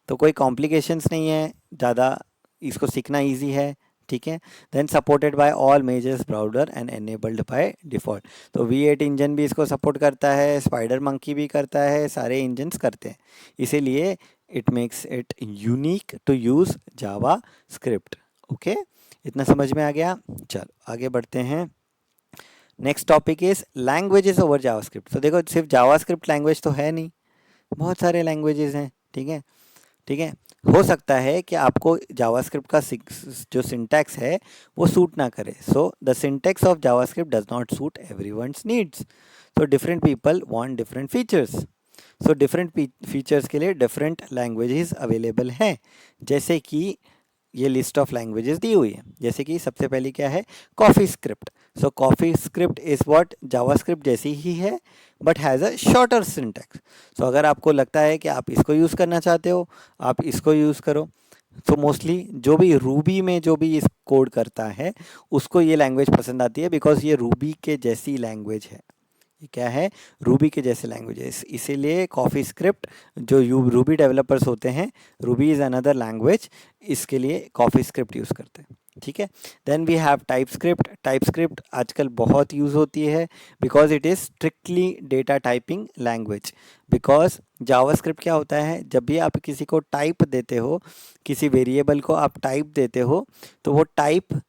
तो कोई कॉम्प्लिकेशंस नहीं है ज़्यादा, इसको सीखना ईजी है, ठीक है। Then supported by all majors browser and enabled by default. तो V8 इंजन भी इसको सपोर्ट करता है, स्पाइडर मंकी भी करता है, सारे इंजन्स करते हैं, इसीलिए it makes it unique to use JavaScript. Okay, इतना समझ में आ गया? चलो आगे बढ़ते हैं। Next topic is languages over JavaScript. तो देखो सिर्फ जावास्क्रिप्ट लैंग्वेज तो है नहीं, बहुत सारे लैंग्वेजेस हैं, ठीक है, ठीक है। हो सकता है कि आपको जावास्क्रिप्ट का जो सिंटैक्स है वो सूट ना करे, so the syntax of JavaScript does not suit everyone's needs, so different people want different features. So different features के लिए डिफरेंट लैंग्वेजेस अवेलेबल हैं, जैसे कि ये लिस्ट ऑफ लैंग्वेजेस दी हुई है। जैसे कि सबसे पहली क्या है, CoffeeScript. So CoffeeScript is what, JavaScript जैसी ही है but has a shorter syntax. So अगर आपको लगता है कि आप इसको यूज़ करना चाहते हो, आप इसको यूज़ करो। तो मोस्टली जो भी रूबी में जो भी इस कोड करता है उसको ये लैंग्वेज पसंद आती है, बिकॉज ये रूबी के जैसी लैंग्वेज है। ये क्या है, रूबी के जैसे लैंग्वेजेस, इसीलिए कॉफ़ी स्क्रिप्ट जो रूबी डेवलपर्स होते हैं, रूबी इज़ अनदर लैंग्वेज, इसके लिए कॉफ़ी स्क्रिप्ट यूज़ करते हैं, ठीक है। Then we have TypeScript. TypeScript आजकल बहुत यूज़ होती है because it is strictly data typing language. Because JavaScript क्या होता है, जब भी आप किसी को टाइप देते हो, किसी वेरिएबल को आप टाइप देते हो, तो वो टाइप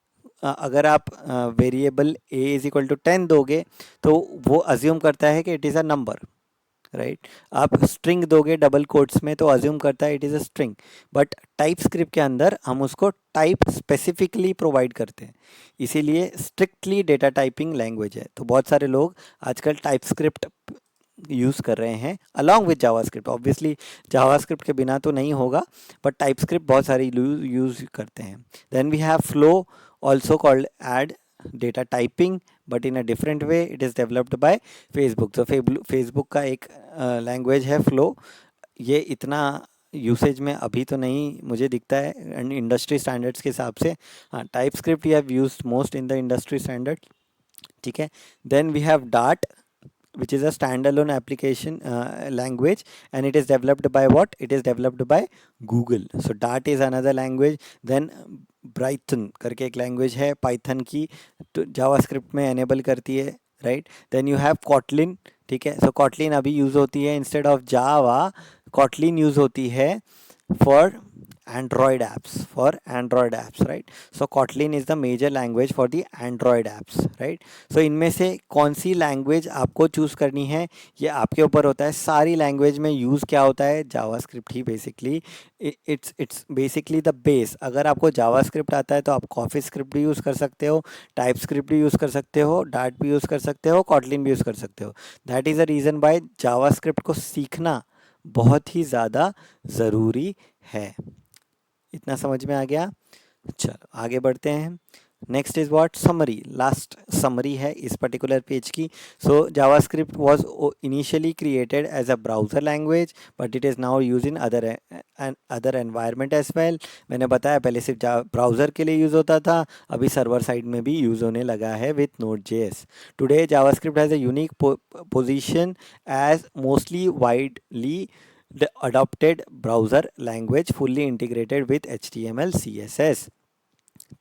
अगर आप variable a is equal to 10 दोगे तो वो अज्यूम करता है कि it is a number, right. आप स्ट्रिंग दोगे डबल कोट्स में तो अज्यूम करता है it is a string, but TypeScript के अंदर हम उसको टाइप स्पेसिफिकली प्रोवाइड करते हैं, इसीलिए स्ट्रिक्टली डेटा टाइपिंग लैंग्वेज है। तो बहुत सारे लोग आजकल टाइप स्क्रिप्ट यूज़ कर रहे हैं along with JavaScript. Obviously JavaScript के बिना तो नहीं होगा, बट टाइप स्क्रिप्ट बहुत सारी यूज़ करते हैं। Then we have flow, also called as data typing, but in a different way, it is developed by Facebook. तो फेसबुक का एक लैंग्वेज है फ्लो, ये इतना यूसेज में अभी तो नहीं मुझे दिखता है एंड इंडस्ट्री स्टैंडर्ड्स के हिसाब से। हाँ, TypeScript you have used most in the industry standard, ठीक है। Then we have Dart, which is a standalone application language, and it is developed by what, it is developed by Google. So Dart is another language. Then Python करके एक language है Python की, तो JavaScript में enable करती है, right? Then you have Kotlin, ठीक है। So Kotlin अभी use होती है instead of Java, Kotlin use होती है for Android apps, right? So Kotlin is the major language for the Android apps, right? So इनमें से कौन सी लैंग्वेज आपको चूज़ करनी है ये आपके ऊपर होता है। सारी लैंग्वेज में यूज़ क्या होता है, JavaScript he basically, it's basically the base. अगर आपको जावास्क्रिप्ट आता है तो आप कॉफ़ी स्क्रिप्ट भी यूज़ कर सकते हो, टाइप स्क्रिप्ट भी यूज़ कर सकते हो, डार्ट भी यूज़ कर सकते हो, कॉटलिन भी यूज़ कर सकते हो। That is the reason by JavaScript को सीखना बहुत ही ज़्यादा ज़रूरी है। इतना समझ में आ गया? चलो आगे बढ़ते हैं। Next is what, summary. Last summary है इस पर्टिकुलर पेज की। So JavaScript was initially created as a browser language, but it is now use in other environment as well. मैंने बताया पहले सिर्फ ब्राउज़र के लिए यूज़ होता था, अभी सर्वर साइड में भी यूज़ होने लगा है with Node.js। Today JavaScript has a unique position as mostly widely the adopted browser language fully integrated with HTML CSS,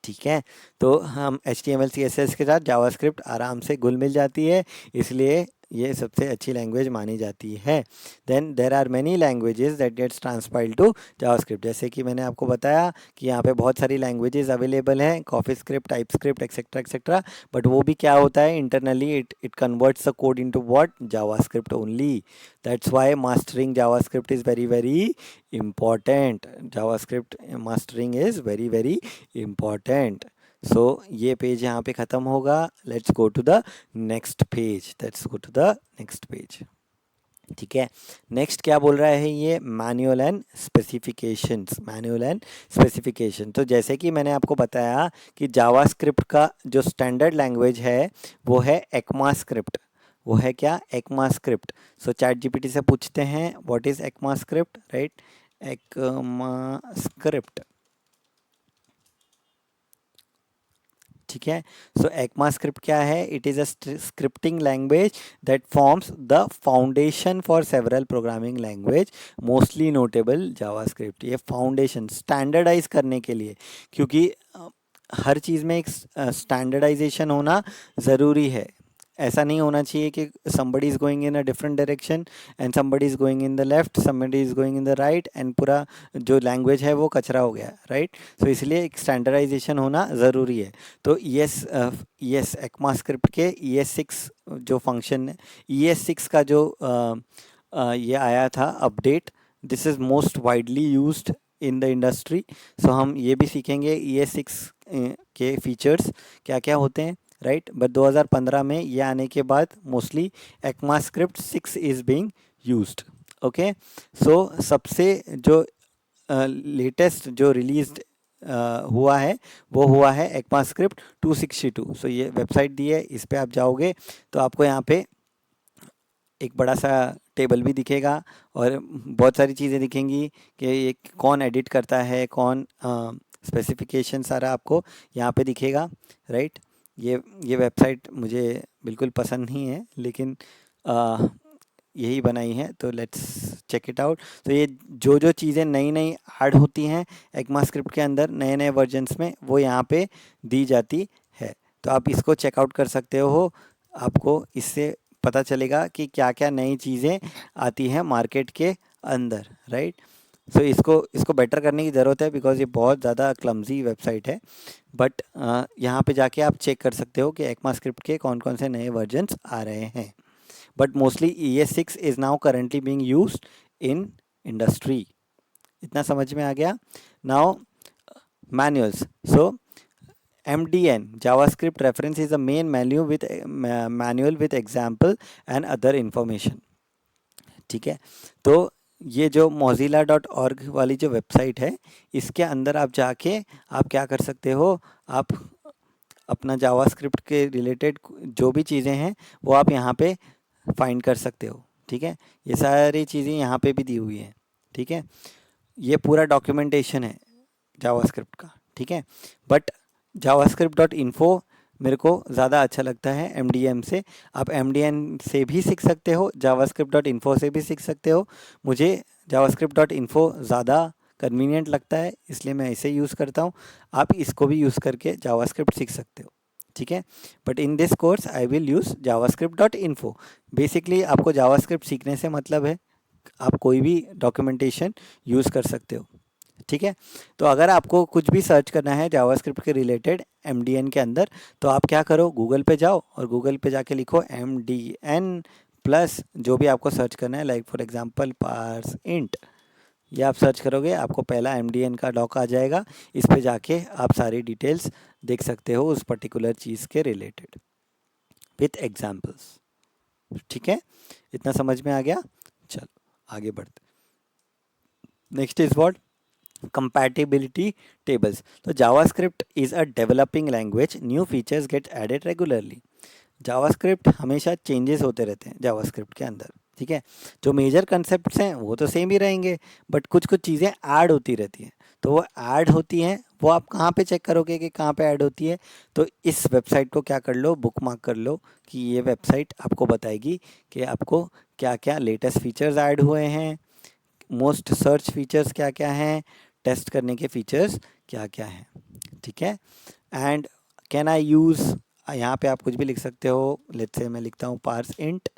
ठीक है। तो हम HTML CSS के साथ जावास्क्रिप्ट आराम से घुल मिल जाती है, इसलिए ये सबसे अच्छी लैंग्वेज मानी जाती है। Then there are many languages that gets transpiled to JavaScript. जैसे कि मैंने आपको बताया कि यहाँ पे बहुत सारी लैंग्वेजेस अवेलेबल हैं, कॉफीस्क्रिप्ट, टाइपस्क्रिप्ट, एक्सेट्रा एक्सेट्रा, बट वो भी क्या होता है, internally it converts the code into what, JavaScript only. That's why mastering JavaScript is very very important. JavaScript mastering is very very important. So ये पेज यहाँ पे ख़त्म होगा. Let's go to the next page. Let's go to the next page. ठीक है, next क्या बोल रहा है ये, manual and specifications. Manual and specification, तो जैसे कि मैंने आपको बताया कि जावास्क्रिप्ट का जो स्टैंडर्ड लैंग्वेज है वो है ECMAScript। वो है क्या, ECMAScript। सो चैट जीपीटी से पूछते हैं what is ECMAScript, right, ECMAScript, ठीक है। सो ECMAScript क्या है, it is a scripting language that forms the foundation for several programming language, mostly notable JavaScript. ये फाउंडेशन स्टैंडर्डाइज करने के लिए, क्योंकि हर चीज़ में एक स्टैंडर्डाइजेशन होना ज़रूरी है। ऐसा नहीं होना चाहिए कि somebody is going in a different direction and somebody is going in the left, somebody is going in the right and पूरा जो लैंग्वेज है वो कचरा हो गया, राइट। सो इसलिए एक स्टैंडर्डाइजेशन होना ज़रूरी है। तो यस ECMAScript के ES6 जो फंक्शन है, ES6 का जो ये आया था update, this is most widely used in the industry. So हम ये भी सीखेंगे ES6 के फीचर्स क्या क्या होते हैं, राइट। बट 2015 में ये आने के बाद mostly ECMAScript 6 is being used. Okay, so सबसे जो लेटेस्ट जो रिलीज हुआ है वो हुआ है ECMAScript 262। सो ये वेबसाइट दी है, इस पे आप जाओगे तो आपको यहाँ पे एक बड़ा सा टेबल भी दिखेगा और बहुत सारी चीज़ें दिखेंगी कि ये कौन एडिट करता है, कौन स्पेसिफिकेशन सारा आपको यहाँ पे दिखेगा, राइट। ये वेबसाइट मुझे बिल्कुल पसंद नहीं है, लेकिन यही बनाई है, तो लेट्स चेक इट आउट। तो ये जो जो चीज़ें नई नई ऐड होती हैं ECMAScript के अंदर नए नए वर्जन्स में, वो यहाँ पे दी जाती है। तो आप इसको चेकआउट कर सकते हो, आपको इससे पता चलेगा कि क्या क्या नई चीज़ें आती हैं मार्केट के अंदर, राइट। सो इसको बेटर करने की ज़रूरत है, बिकॉज ये बहुत ज़्यादा क्लमजी वेबसाइट है। बट यहाँ पे जाके आप चेक कर सकते हो कि ECMAScript के कौन कौन से नए वर्जन्स आ रहे हैं। But mostly ES6 is now currently being used in industry. इतना समझ में आ गया। Now manuals, so MDN JavaScript reference is a main manual with example and other information, ठीक है। तो ये जो mozilla.org वाली जो वेबसाइट है, इसके अंदर आप जाके आप क्या कर सकते हो, आप अपना जावास्क्रिप्ट के रिलेटेड जो भी चीज़ें हैं वो आप यहाँ पे फाइंड कर सकते हो, ठीक है। ये सारी चीज़ें यहाँ पे भी दी हुई हैं, ठीक है। ये पूरा डॉक्यूमेंटेशन है जावास्क्रिप्ट का, ठीक है। बट javascript.info मेरे को ज़्यादा अच्छा लगता है MDN से। आप MDN से भी सीख सकते हो, javascript.info से भी सीख सकते हो। मुझे javascript.info ज़्यादा कन्वीनियंट लगता है, इसलिए मैं इसे यूज़ करता हूँ। आप इसको भी यूज़ करके जावास्क्रिप्ट सीख सकते हो, ठीक है। But in this course I will use javascript.info। Basically आपको जावास्क्रिप्ट सीखने से मतलब है, आप कोई भी डॉक्यूमेंटेशन यूज़ कर सकते हो, ठीक है। तो अगर आपको कुछ भी सर्च करना है जावास्क्रिप्ट के रिलेटेड MDN के अंदर, तो आप क्या करो, गूगल पे जाओ और गूगल पे जाके लिखो MDN प्लस जो भी आपको सर्च करना है, like for example parse int, ये आप सर्च करोगे आपको पहला MDN का डॉक आ जाएगा। इस पे जाके आप सारी डिटेल्स देख सकते हो उस पर्टिकुलर चीज़ के रिलेटेड विथ एग्जाम्पल्स, ठीक है। इतना समझ में आ गया, चलो आगे बढ़ते। Next is what, compatibility tables। तो JavaScript is a developing language, new features get added regularly। JavaScript हमेशा चेंजेस होते रहते हैं JavaScript के अंदर, ठीक है। जो मेजर कंसेप्ट्स हैं वो तो सेम ही रहेंगे, बट कुछ कुछ चीज़ें ऐड होती रहती हैं। तो वो ऐड होती हैं, वो आप कहाँ पे चेक करोगे कि कहाँ पे ऐड होती है, तो इस वेबसाइट को क्या कर लो, बुक मार्क कर लो कि ये वेबसाइट आपको बताएगी कि आपको क्या क्या लेटेस्ट फीचर्स ऐड हुए हैं, मोस्ट सर्च फीचर्स क्या क्या हैं, टेस्ट करने के फीचर्स क्या क्या हैं, ठीक है। एंड कैन आई यूज़, यहाँ पे आप कुछ भी लिख सकते हो। लेट्स से मैं लिखता हूँ पार्स इंट,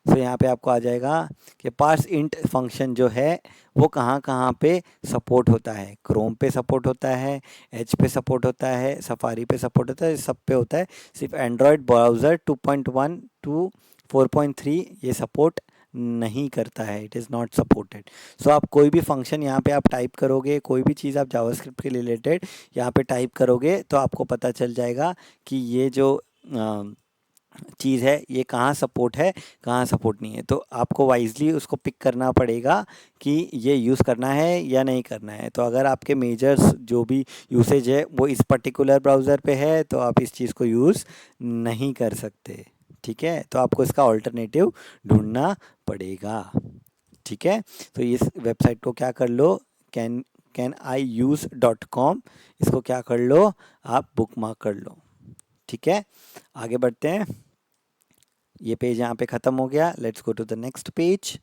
सो यहाँ पे आपको आ जाएगा कि पार्स इंट फंक्शन जो है वो कहाँ कहाँ पे सपोर्ट होता है। क्रोम पे सपोर्ट होता है, एज पे सपोर्ट होता है, सफारी पे सपोर्ट होता है, सब पे होता है। सिर्फ एंड्रॉयड ब्राउज़र 2.1 टू 4.3 ये सपोर्ट नहीं करता है, इट इज़ नॉट सपोर्टेड। सो आप कोई भी फंक्शन यहाँ पे आप टाइप करोगे, कोई भी चीज़ आप जावास्क्रिप्ट के रिलेटेड यहाँ पे टाइप करोगे तो आपको पता चल जाएगा कि ये जो चीज़ है ये कहाँ सपोर्ट है, कहाँ सपोर्ट नहीं है। तो आपको वाइजली उसको पिक करना पड़ेगा कि ये यूज़ करना है या नहीं करना है। तो अगर आपके मेजर्स जो भी यूसेज है वो इस पर्टिकुलर ब्राउज़र पे है तो आप इस चीज़ को यूज़ नहीं कर सकते, ठीक है। तो आपको इसका ऑल्टरनेटिव ढूंढना पड़ेगा, ठीक है। तो इस वेबसाइट को क्या कर लो, canIuse.com, इसको क्या कर लो, आप बुक मार्क कर लो, ठीक है। आगे बढ़ते हैं, ये पेज यहाँ पे ख़त्म हो गया। Let's go to the next page,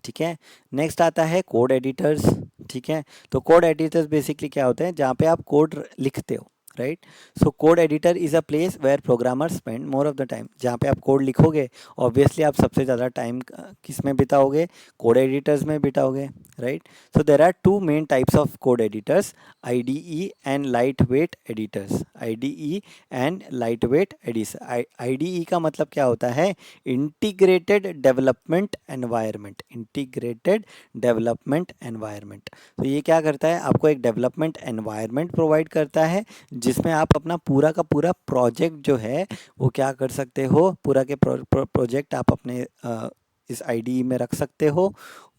ठीक है। नेक्स्ट आता है कोड एडिटर्स, ठीक है। तो कोड एडिटर्स बेसिकली क्या होते हैं, जहाँ पे आप कोड लिखते हो, right. So code editor is a place where programmer spend more of the time. जहाँ पे आप कोड लिखोगे ऑब्वियसली आप सबसे ज़्यादा टाइम किस में बिताओगे, कोड एडिटर्स में बिताओगे, right. So there are two main types of code editors, IDE and light weight editors. IDE and light weight editor. IDE का मतलब क्या होता है, integrated development environment, integrated development environment. तो ये क्या करता है, आपको एक डेवलपमेंट एनवायरनमेंट प्रोवाइड करता है जिसमें आप अपना पूरा का पूरा प्रोजेक्ट जो है वो क्या कर सकते हो, पूरा के प्रोजेक्ट आप अपने इस IDE में रख सकते हो।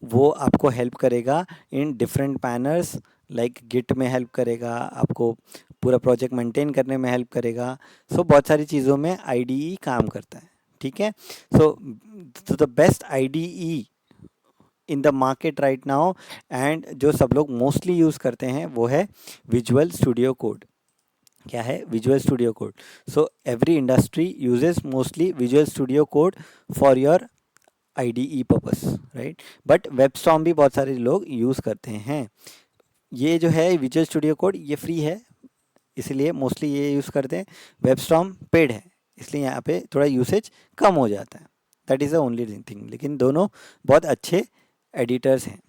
वो आपको हेल्प करेगा in different manners, like git में हेल्प करेगा, आपको पूरा प्रोजेक्ट मेंटेन करने में हेल्प करेगा। सो बहुत सारी चीज़ों में IDE काम करता है, ठीक है। So the best IDE in the market right now and जो सब लोग मोस्टली यूज़ करते हैं वो है विजुअल स्टूडियो कोड। क्या है, Visual Studio Code. So every industry uses mostly Visual Studio Code for your IDE purpose, right. But WebStorm भी बहुत सारे लोग यूज़ करते हैं। ये जो है विजुअल स्टूडियो कोड ये फ्री है, इसलिए मोस्टली ये यूज़ करते हैं। वेबस्टॉर्म पेड है, इसलिए यहाँ पे थोड़ा यूसेज कम हो जाता है, that is the only thing. लेकिन दोनों बहुत अच्छे एडिटर्स हैं,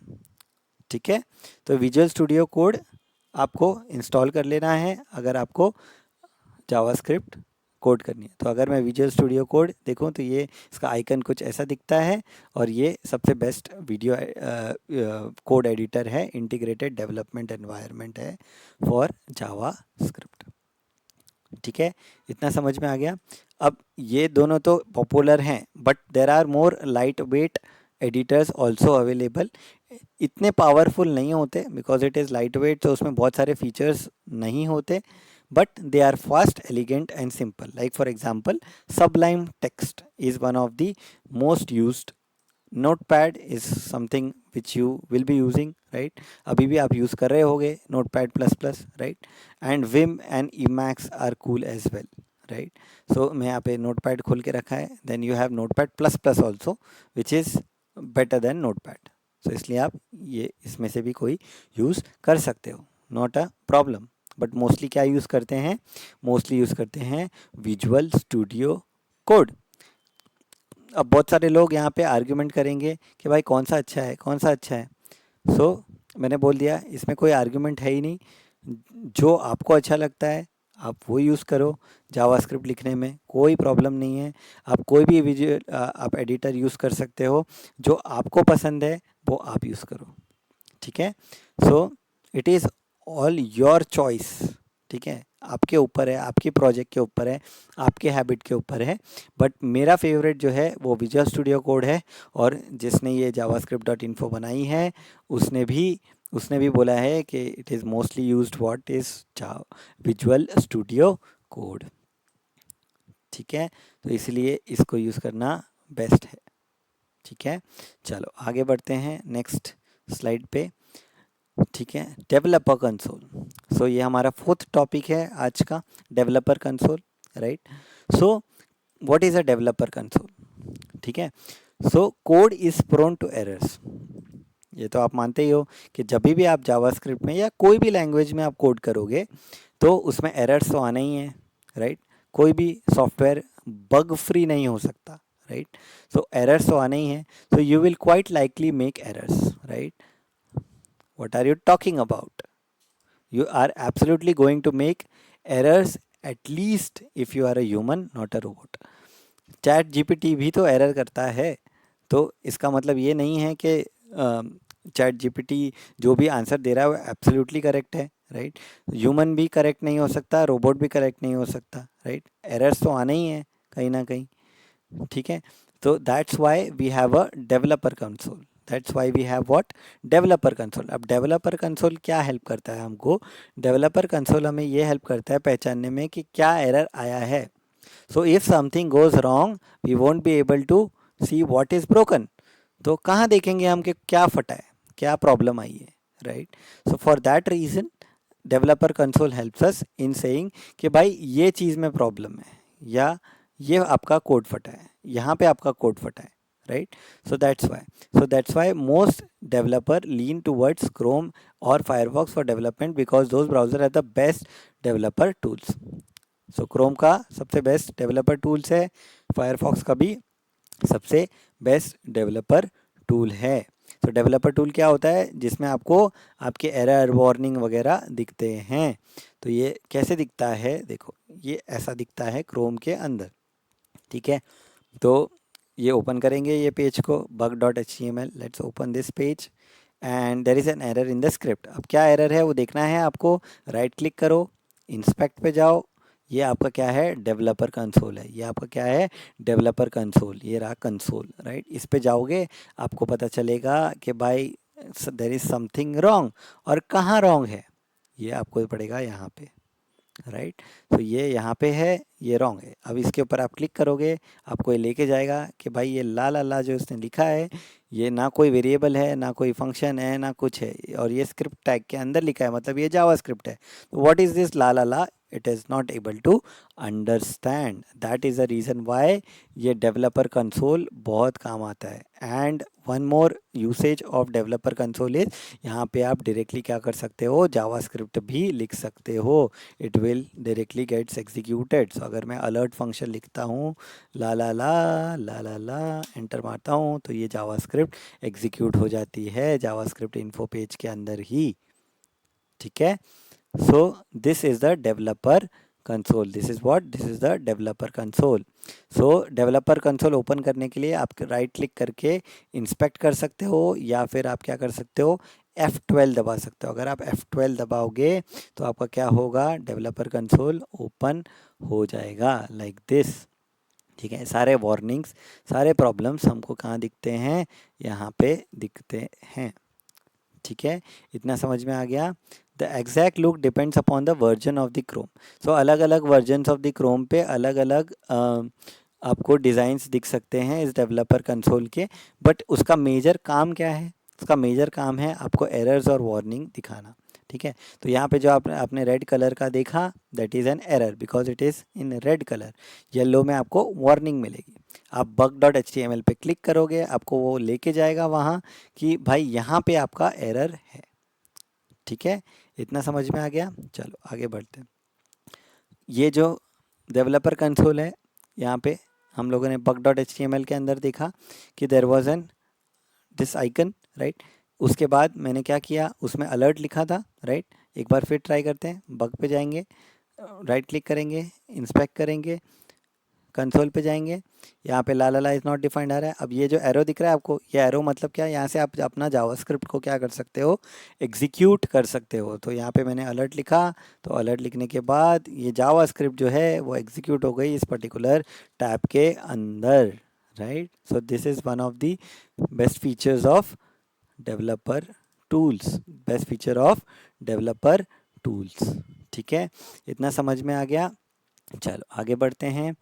ठीक है। तो विजुअल स्टूडियो कोड आपको इंस्टॉल कर लेना है अगर आपको जावास्क्रिप्ट कोड करनी है। तो अगर मैं विजुअल स्टूडियो कोड देखूं तो ये इसका आइकन कुछ ऐसा दिखता है और ये सबसे बेस्ट वीडियो कोड एडिटर है, इंटीग्रेटेड डेवलपमेंट एनवायरनमेंट है फॉर जावास्क्रिप्ट, ठीक है। इतना समझ में आ गया। अब ये दोनों तो पॉपुलर हैं but there are more light weight editors also available. इतने पावरफुल नहीं होते because it is light weight, तो उसमें बहुत सारे फीचर्स नहीं होते, but they are fast, elegant and simple. Like for example, Sublime Text is one of the most used. Notepad is something which you will be using, right? अभी भी आप use कर रहे होगे Notepad plus plus, right? And Vim and Emacs are cool as well, right? So मैं यहाँ पे Notepad खोल के रखा है, then you have Notepad plus plus also which is better than Notepad. So इसलिए आप ये इसमें से भी कोई यूज़ कर सकते हो, not a problem. But mostly क्या यूज़ करते हैं, मोस्टली यूज़ करते हैं विजुअल स्टूडियो कोड। अब बहुत सारे लोग यहाँ पे आर्ग्यूमेंट करेंगे कि भाई कौन सा अच्छा है, कौन सा अच्छा है। सो मैंने बोल दिया इसमें कोई आर्ग्यूमेंट है ही नहीं, जो आपको अच्छा लगता है आप वो यूज़ करो। जावास्क्रिप्ट लिखने में कोई प्रॉब्लम नहीं है, आप कोई भी विजुअल आप एडिटर यूज़ कर सकते हो, जो आपको पसंद है वो आप यूज़ करो, ठीक है। So it is all your choice, ठीक है। आपके ऊपर है, आपके प्रोजेक्ट के ऊपर है, आपके हैबिट के ऊपर है। बट मेरा फेवरेट जो है वो विजुअल स्टूडियो कोड है, और जिसने ये javascript.info बनाई है उसने भी बोला है कि it is mostly used what is visual Studio code, ठीक है। तो इसलिए इसको यूज़ करना बेस्ट है, ठीक है। चलो आगे बढ़ते हैं नेक्स्ट स्लाइड पे, ठीक है। डेवलपर कंसोल, सो ये हमारा फोर्थ टॉपिक है आज का, developer console, right. So what is a developer console, ठीक है। So code is prone to errors, ये तो आप मानते ही हो कि जब भी आप जावास्क्रिप्ट में या कोई भी लैंग्वेज में आप कोड करोगे तो उसमें एरर्स तो आना ही है, राइट। कोई भी सॉफ्टवेयर बग फ्री नहीं हो सकता, राइट। सो एरर्स तो आने ही हैं, so you will quite likely make errors, right. What are you talking about? You are absolutely going to make errors, at least if you are a human, not a robot. Chat GPT भी तो error करता है, तो इसका मतलब ये नहीं है कि चैट जीपीटी जो भी आंसर दे रहा है वो एब्सोल्युटली करेक्ट है, राइट। ह्यूमन भी करेक्ट नहीं हो सकता, रोबोट भी करेक्ट नहीं हो सकता, राइट। एरर्स तो आने ही हैं कहीं ना कहीं, ठीक है। तो that's why we have a developer console, that's why we have what, developer console. अब डेवलपर कंसोल क्या हेल्प करता है हमको? डेवलपर कंसोल हमें ये हेल्प करता है पहचानने में कि क्या एरर आया है। So if something goes wrong we won't be able to see what is broken. तो कहाँ देखेंगे हम कि क्या फटा है, क्या प्रॉब्लम आई है, right. So for that reason developer console helps us in saying कि भाई ये चीज़ में प्रॉब्लम है, या ये आपका कोड फटा है, यहाँ पे आपका कोड फटा है, right. So that's why most developer lean towards Chrome और Firefox for development, because those browser are the best developer tools. So Chrome का सबसे बेस्ट डेवलपर टूल्स है, फायरफॉक्स का भी सबसे बेस्ट डेवलपर टूल है। तो डेवलपर टूल क्या होता है? जिसमें आपको आपके एरर वार्निंग वगैरह दिखते हैं। तो ये कैसे दिखता है? देखो, ये ऐसा दिखता है क्रोम के अंदर, ठीक है। तो ये ओपन करेंगे ये पेज को, bug.html, let's open this page and there is an error in the script. अब क्या एरर है वो देखना है आपको। राइट क्लिक करो, इंस्पेक्ट पे जाओ, ये आपका क्या है? डेवलपर कंसोल है। ये आपका क्या है? Developer console. ये रहा कंसोल, राइट। इस पे जाओगे आपको पता चलेगा कि भाई देयर इज़ समथिंग रॉन्ग। और कहाँ रॉन्ग है ये आपको पड़ेगा यहाँ पे, राइट। तो ये यहाँ पे है, ये रॉन्ग है। अब इसके ऊपर आप क्लिक करोगे, आपको ये लेके जाएगा कि भाई ये ला ला ला जो इसने लिखा है, ये ना कोई वेरिएबल है, ना कोई फंक्शन है, ना कुछ है, और ये स्क्रिप्ट टैग के अंदर लिखा है, मतलब ये जावा स्क्रिप्ट है। तो what is this la la la? It is not able to understand. That is the reason why ये डेवलपर कंसोल बहुत काम आता है। And one more usage of developer console is, यहाँ पे आप डायरेक्टली क्या कर सकते हो? जावा स्क्रिप्ट भी लिख सकते हो। It will directly gets executed. So अगर मैं अलर्ट फंक्शन लिखता हूँ, ला ला ला ला ला ला, एंटर मारता हूँ, तो ये जावास्क्रिप्ट एग्जीक्यूट हो जाती है जावास्क्रिप्ट इन्फो पेज के अंदर ही, ठीक है। So this is the developer console. This is what? This is the developer console. So developer console open करने के लिए आप राइट क्लिक करके इंस्पेक्ट कर सकते हो, या फिर आप क्या कर सकते हो? F12 दबा सकते हो। अगर आप F12 दबाओगे तो आपका क्या होगा? डेवलपर कंसोल ओपन हो जाएगा लाइक दिस, ठीक है। सारे वार्निंग्स, सारे प्रॉब्लम्स हमको कहाँ दिखते हैं? यहाँ पे दिखते हैं, ठीक है। इतना समझ में आ गया? The exact look depends upon the version of the Chrome. So अलग अलग वर्जन्स ऑफ द क्रोम पे अलग अलग आपको डिज़ाइंस दिख सकते हैं इस डेवलपर कंसोल के। बट उसका मेजर काम क्या है? उसका मेजर काम है आपको एरर्स और वार्निंग दिखाना, ठीक है। तो यहाँ पे जो आपने रेड कलर का देखा, that is an error because it is in red colour. Yellow में आपको वार्निंग मिलेगी। आप bug.html पे क्लिक करोगे, आपको वो लेके जाएगा वहाँ कि भाई यहाँ पे आपका एरर है, ठीक है। इतना समझ में आ गया? चलो आगे बढ़ते हैं। ये जो डेवलपर कंसोल है, यहाँ पे हम लोगों ने bug.html के अंदर देखा कि there was an this icon, right. उसके बाद मैंने क्या किया? उसमें अलर्ट लिखा था, राइट। एक बार फिर ट्राई करते हैं। बग पे जाएंगे, राइट क्लिक करेंगे, इंस्पेक्ट करेंगे, कंसोल पे जाएंगे, यहाँ पे ला la La is not defined आ रहा है। अब ये जो एरो दिख रहा है आपको, ये एरो मतलब क्या है? यहाँ से आप अपना जावास्क्रिप्ट को क्या कर सकते हो? एग्जीक्यूट कर सकते हो। तो यहाँ पे मैंने अलर्ट लिखा, तो अलर्ट लिखने के बाद ये जावास्क्रिप्ट जो है वो एग्जीक्यूट हो गई इस पर्टिकुलर टैब के अंदर, right. So this is one of the best features of developer tools, best feature of developer tools, ठीक है। इतना समझ में आ गया? चलो आगे बढ़ते हैं।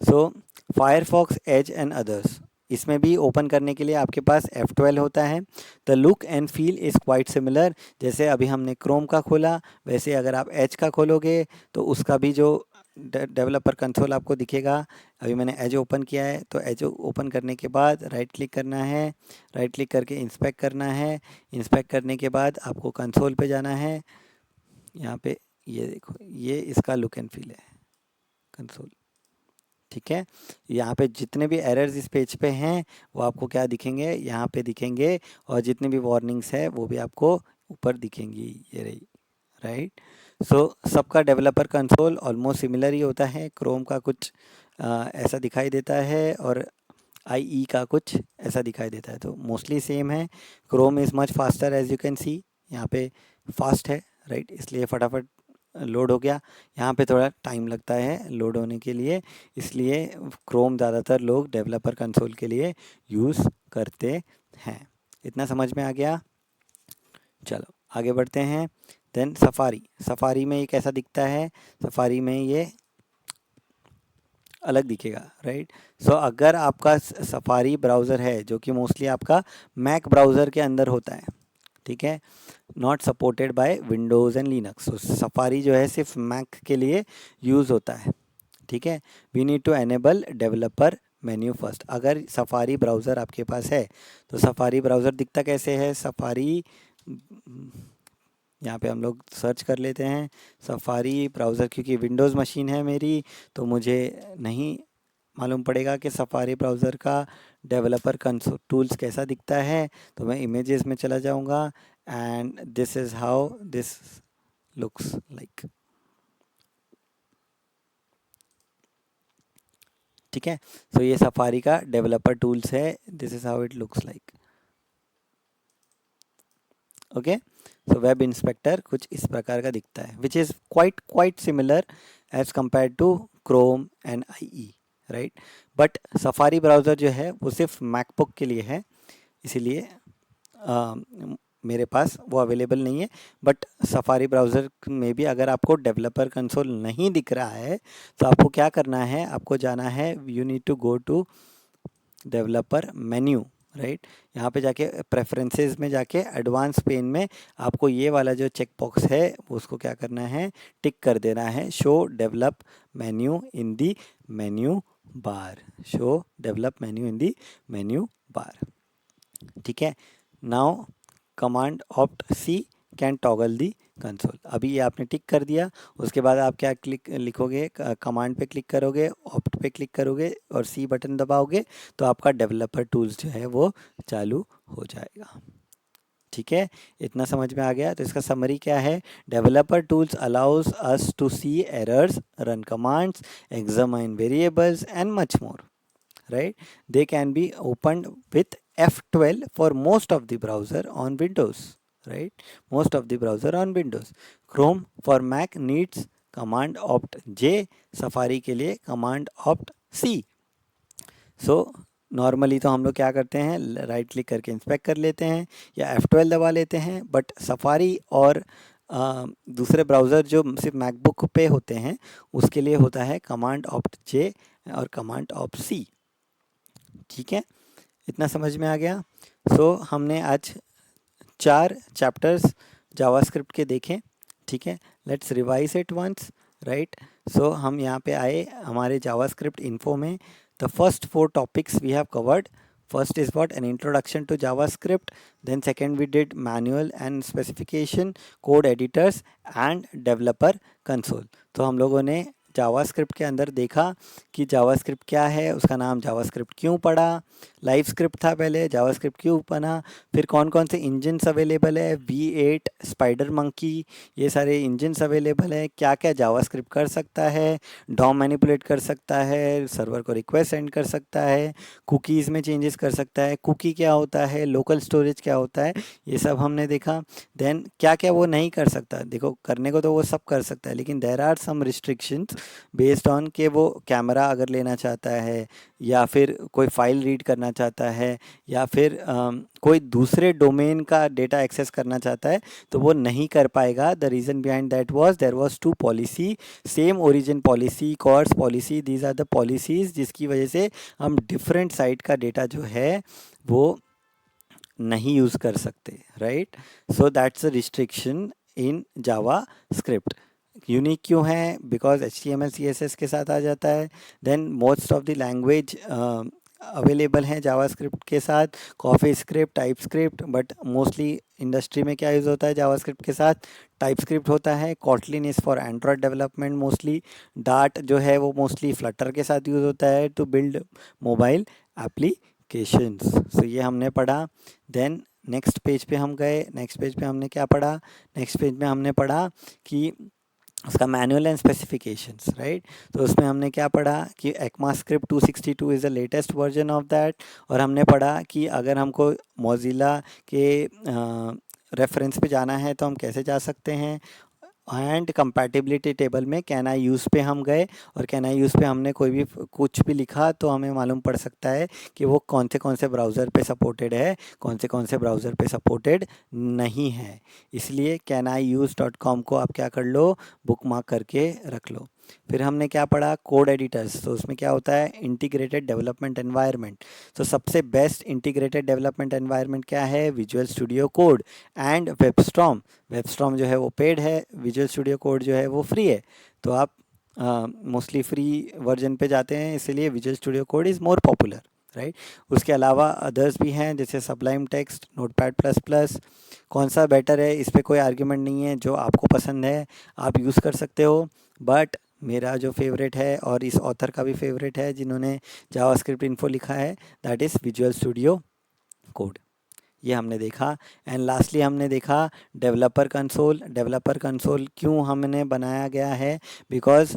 सो फायरफॉक्स एज एंड अदर्स, इसमें भी ओपन करने के लिए आपके पास F12 होता है। The look and feel is quite similar. जैसे अभी हमने क्रोम का खोला, वैसे अगर आप एज का खोलोगे तो उसका भी जो डेवलपर कंसोल आपको दिखेगा। अभी मैंने एज ओपन किया है, तो एज ओपन करने के बाद राइट क्लिक करना है, राइट क्लिक करके इंस्पेक्ट करना है। इंस्पेक्ट करने के बाद आपको कंसोल पे जाना है। यहाँ पे ये देखो, ये इसका लुक एंड फील है कंसोल, ठीक है, यहाँ पे जितने भी एरर्स इस पेज पे हैं वो आपको क्या दिखेंगे, यहाँ पे दिखेंगे, और जितने भी वार्निंग्स है वो भी आपको ऊपर दिखेंगी, ये रही, राइट। सो सबका डेवलपर कंसोल ऑलमोस्ट सिमिलर ही होता है, क्रोम का कुछ ऐसा दिखाई देता है और IE का कुछ ऐसा दिखाई देता है, तो मोस्टली सेम है। Chrome is much faster as you can see, यहाँ पे फास्ट है, राइट, इसलिए फटाफट लोड हो गया। यहाँ पे थोड़ा टाइम लगता है लोड होने के लिए, इसलिए क्रोम ज़्यादातर लोग डेवलपर कंसोल के लिए यूज़ करते हैं। इतना समझ में आ गया? चलो आगे बढ़ते हैं। देन सफारी, सफारी में ये कैसा दिखता है, सफारी में ये अलग दिखेगा, राइट। सो अगर आपका सफारी ब्राउज़र है जो कि मोस्टली आपका मैक ब्राउज़र के अंदर होता है, ठीक है, not supported by Windows and Linux, तो सफारी जो है सिर्फ मैक के लिए यूज़ होता है, ठीक है। We need to enable developer menu first. अगर सफारी ब्राउज़र आपके पास है तो सफारी ब्राउज़र दिखता कैसे है, सफारी, यहाँ पे हम लोग सर्च कर लेते हैं सफारी ब्राउज़र, क्योंकि विंडोज़ मशीन है मेरी तो मुझे नहीं मालूम पड़ेगा कि सफारी ब्राउज़र का डेवलपर कंसोल टूल्स कैसा दिखता है। तो मैं इमेजेस में चला जाऊँगा and this is how this looks like, ठीक है। सो ये सफारी का डेवलपर टूल्स है, this is how it looks like, okay. So web inspector कुछ इस प्रकार का दिखता है, which is quite similar as compare to Chrome and IE, right. But Safari browser जो है वो सिर्फ मैकबुक के लिए है, इसीलिए मेरे पास वो अवेलेबल नहीं है। बट सफारी ब्राउज़र में भी अगर आपको डेवलपर कंसोल नहीं दिख रहा है तो आपको क्या करना है, आपको जाना है, you need to go to developer menu, right. यहाँ पे जाके प्रेफरेंसेस में जाके एडवांस पेन में आपको ये वाला जो चेक बॉक्स है उसको क्या करना है, टिक कर देना है, show develop menu in the menu bar, show develop menu in the menu bar, ठीक है। Now command opt C can toggle the console, अभी ये आपने टिक कर दिया, उसके बाद आप क्या क्लिक लिखोगे, कमांड पे क्लिक करोगे, ऑप्ट पे क्लिक करोगे और सी बटन दबाओगे तो आपका डेवलपर टूल्स जो है वो चालू हो जाएगा, ठीक है। इतना समझ में आ गया? तो इसका समरी क्या है, developer tools allows us to see errors, run commands, examine variables and much more, right? They can be opened with F12 for most of the browser on Windows, right? Most of the browser on Windows. Chrome for Mac needs command opt J, Safari के लिए command opt C. So normally तो हम लोग क्या करते हैं, right click करके inspect कर लेते हैं या F12 दबा लेते हैं, बट सफारी और दूसरे ब्राउज़र जो सिर्फ मैकबुक पे होते हैं उसके लिए होता है कमांड ऑप्ट जे और कमांड ऑप्ट सी, ठीक है। इतना समझ में आ गया? सो हमने आज 4 चैप्टर्स जावास्क्रिप्ट के देखे, ठीक है। Let's revise it once, right. So हम यहाँ पे आए हमारे जावास्क्रिप्ट इन्फो में, the first 4 topics we have covered. First is what, an introduction to JavaScript. Then second we did manual and specification, code editors and developer console. तो हम लोगों ने जावास्क्रिप्ट के अंदर देखा कि जावास्क्रिप्ट क्या है, उसका नाम जावास्क्रिप्ट क्यों पड़ा, लाइव स्क्रिप्ट था पहले, जावास्क्रिप्ट क्यों बना, फिर कौन कौन से इंजन्स अवेलेबल है, V8, स्पाइडर मंकी, ये सारे इंजन्स अवेलेबल है, क्या क्या जावास्क्रिप्ट कर सकता है, डॉम मैनिपुलेट कर सकता है, सर्वर को रिक्वेस्ट सेंड कर सकता है, कुकीज़ में चेंजेस कर सकता है, कुकी क्या होता है, लोकल स्टोरेज क्या होता है, ये सब हमने देखा। देन क्या क्या वो नहीं कर सकता, देखो करने को तो वो सब कर सकता है लेकिन there are some restrictions based on के वो कैमरा अगर लेना चाहता है या फिर कोई फाइल रीड करना चाहता है या फिर कोई दूसरे डोमेन का डेटा एक्सेस करना चाहता है तो वो नहीं कर पाएगा। The reason behind that was there was 2 policy, same origin policy, CORS policy, these are the policies जिसकी वजह से हम डिफरेंट साइट का डेटा जो है वो नहीं यूज़ कर सकते, right. So that's a restriction in Java script. Unique क्यों है, बिकॉज HTML CSS के साथ आ जाता है। Then most of the language available हैं जावास्क्रिप्ट के साथ, CoffeeScript, TypeScript, but mostly industry में क्या यूज़ होता है जावास्क्रिप्ट के साथ? टाइपस्क्रिप्ट होता है, Kotlin is for Android development mostly, dart जो है वो मोस्टली फ्लटर के साथ यूज़ होता है टू बिल्ड मोबाइल एप्लीकेशंस। सो ये हमने पढ़ा। देन नेक्स्ट पेज पे हम गए, नेक्स्ट पेज पे हमने क्या पढ़ा? नेक्स्ट पेज में हमने पढ़ा कि उसका मैनुअल एंड स्पेसिफिकेशंस, राइट। तो उसमें हमने क्या पढ़ा कि ECMAScript 262 is the latest version of that. और हमने पढ़ा कि अगर हमको मोज़िला के रेफरेंस पे जाना है तो हम कैसे जा सकते हैं। एंड कंपैटिबिलिटी टेबल में कैन आई यूज़ पे हम गए, और कैन आई यूज़ पे हमने कोई भी कुछ भी लिखा तो हमें मालूम पड़ सकता है कि वो कौन से ब्राउज़र पे सपोर्टेड है, कौन से ब्राउज़र पे सपोर्टेड नहीं है। इसलिए caniuse.com को आप क्या कर लो, बुक मार्क करके रख लो। फिर हमने क्या पढ़ा? Code editors. तो उसमें क्या होता है? Integrated development environment. तो सबसे बेस्ट इंटीग्रेटेड डेवलपमेंट एनवायरनमेंट क्या है? Visual Studio Code and WebStorm. WebStorm जो है वो पेड है, विजुअल स्टूडियो कोड जो है वो फ्री है। तो आप मोस्टली फ्री वर्जन पे जाते हैं, इसीलिए visual Studio code is more popular, right. उसके अलावा अदर्स भी हैं जैसे Sublime text, notepad plus plus. कौन सा बेटर है इस पर कोई आर्ग्यूमेंट नहीं है, जो आपको पसंद है आप यूज़ कर सकते हो। बट मेरा जो फेवरेट है और इस ऑथर का भी फेवरेट है जिन्होंने जावास्क्रिप्ट इन्फो लिखा है, that is visual Studio code. ये हमने देखा। एंड लास्टली हमने देखा डेवलपर कंसोल। डेवलपर कंसोल क्यों हमने बनाया गया है? बिकॉज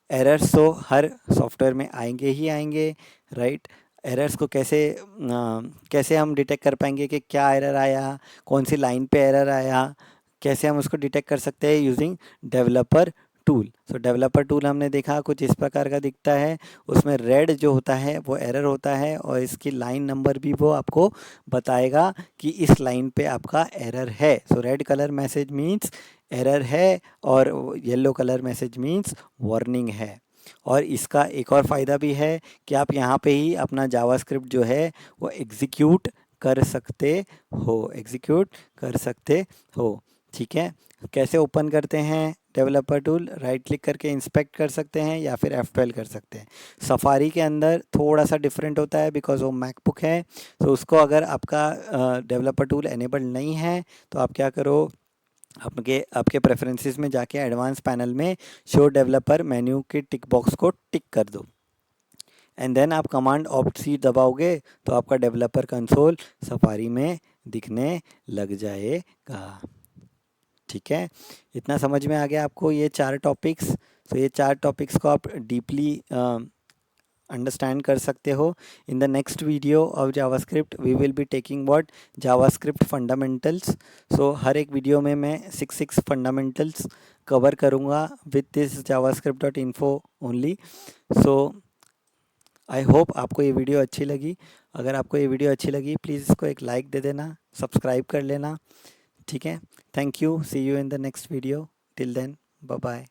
एरर्स तो हर सॉफ्टवेयर में आएंगे ही आएंगे, राइट। एरर्स को कैसे हम डिटेक्ट कर पाएंगे कि क्या एरर आया, कौन सी लाइन पे एरर आया, कैसे हम उसको डिटेक्ट कर सकते हैं? Using developer tool. So developer tool हमने देखा कुछ इस प्रकार का दिखता है। उसमें रेड जो होता है वो एरर होता है, और इसकी लाइन नंबर भी वो आपको बताएगा कि इस लाइन पे आपका एरर है। So red colour message means error है, और yellow colour message means warning है। और इसका एक और फ़ायदा भी है कि आप यहाँ पे ही अपना जावास्क्रिप्ट जो है वो एग्जीक्यूट कर सकते एग्जीक्यूट कर सकते हो। ठीक है। कैसे ओपन करते हैं डेवलपर टूल? राइट क्लिक करके इंस्पेक्ट कर सकते हैं या फिर F12 कर सकते हैं। सफारी के अंदर थोड़ा सा डिफरेंट होता है बिकॉज वो मैकबुक है। तो उसको अगर आपका डेवलपर टूल एनेबल नहीं है तो आप क्या करो, आपके प्रेफरेंसेस में जाके एडवांस पैनल में शो डेवलपर मेन्यू के टिक बॉक्स को टिक कर दो। एंड देन आप कमांड ऑप्ट सी दबाओगे तो आपका डेवलपर कंसोल सफारी में दिखने लग जाएगा। ठीक है। इतना समझ में आ गया आपको ये 4 टॉपिक्स? तो ये 4 टॉपिक्स को आप डीपली अंडरस्टैंड कर सकते हो। In the next video of JavaScript we will be taking what JavaScript fundamentals. So हर एक वीडियो में मैं 6 फंडामेंटल्स कवर करूँगा with this javascript.info only. So I hope आपको ये वीडियो अच्छी लगी। अगर आपको ये वीडियो अच्छी लगी प्लीज़ इसको एक लाइक दे देना, सब्सक्राइब कर लेना। ठीक है। Thank you, see you in the next video. Till then, bye bye.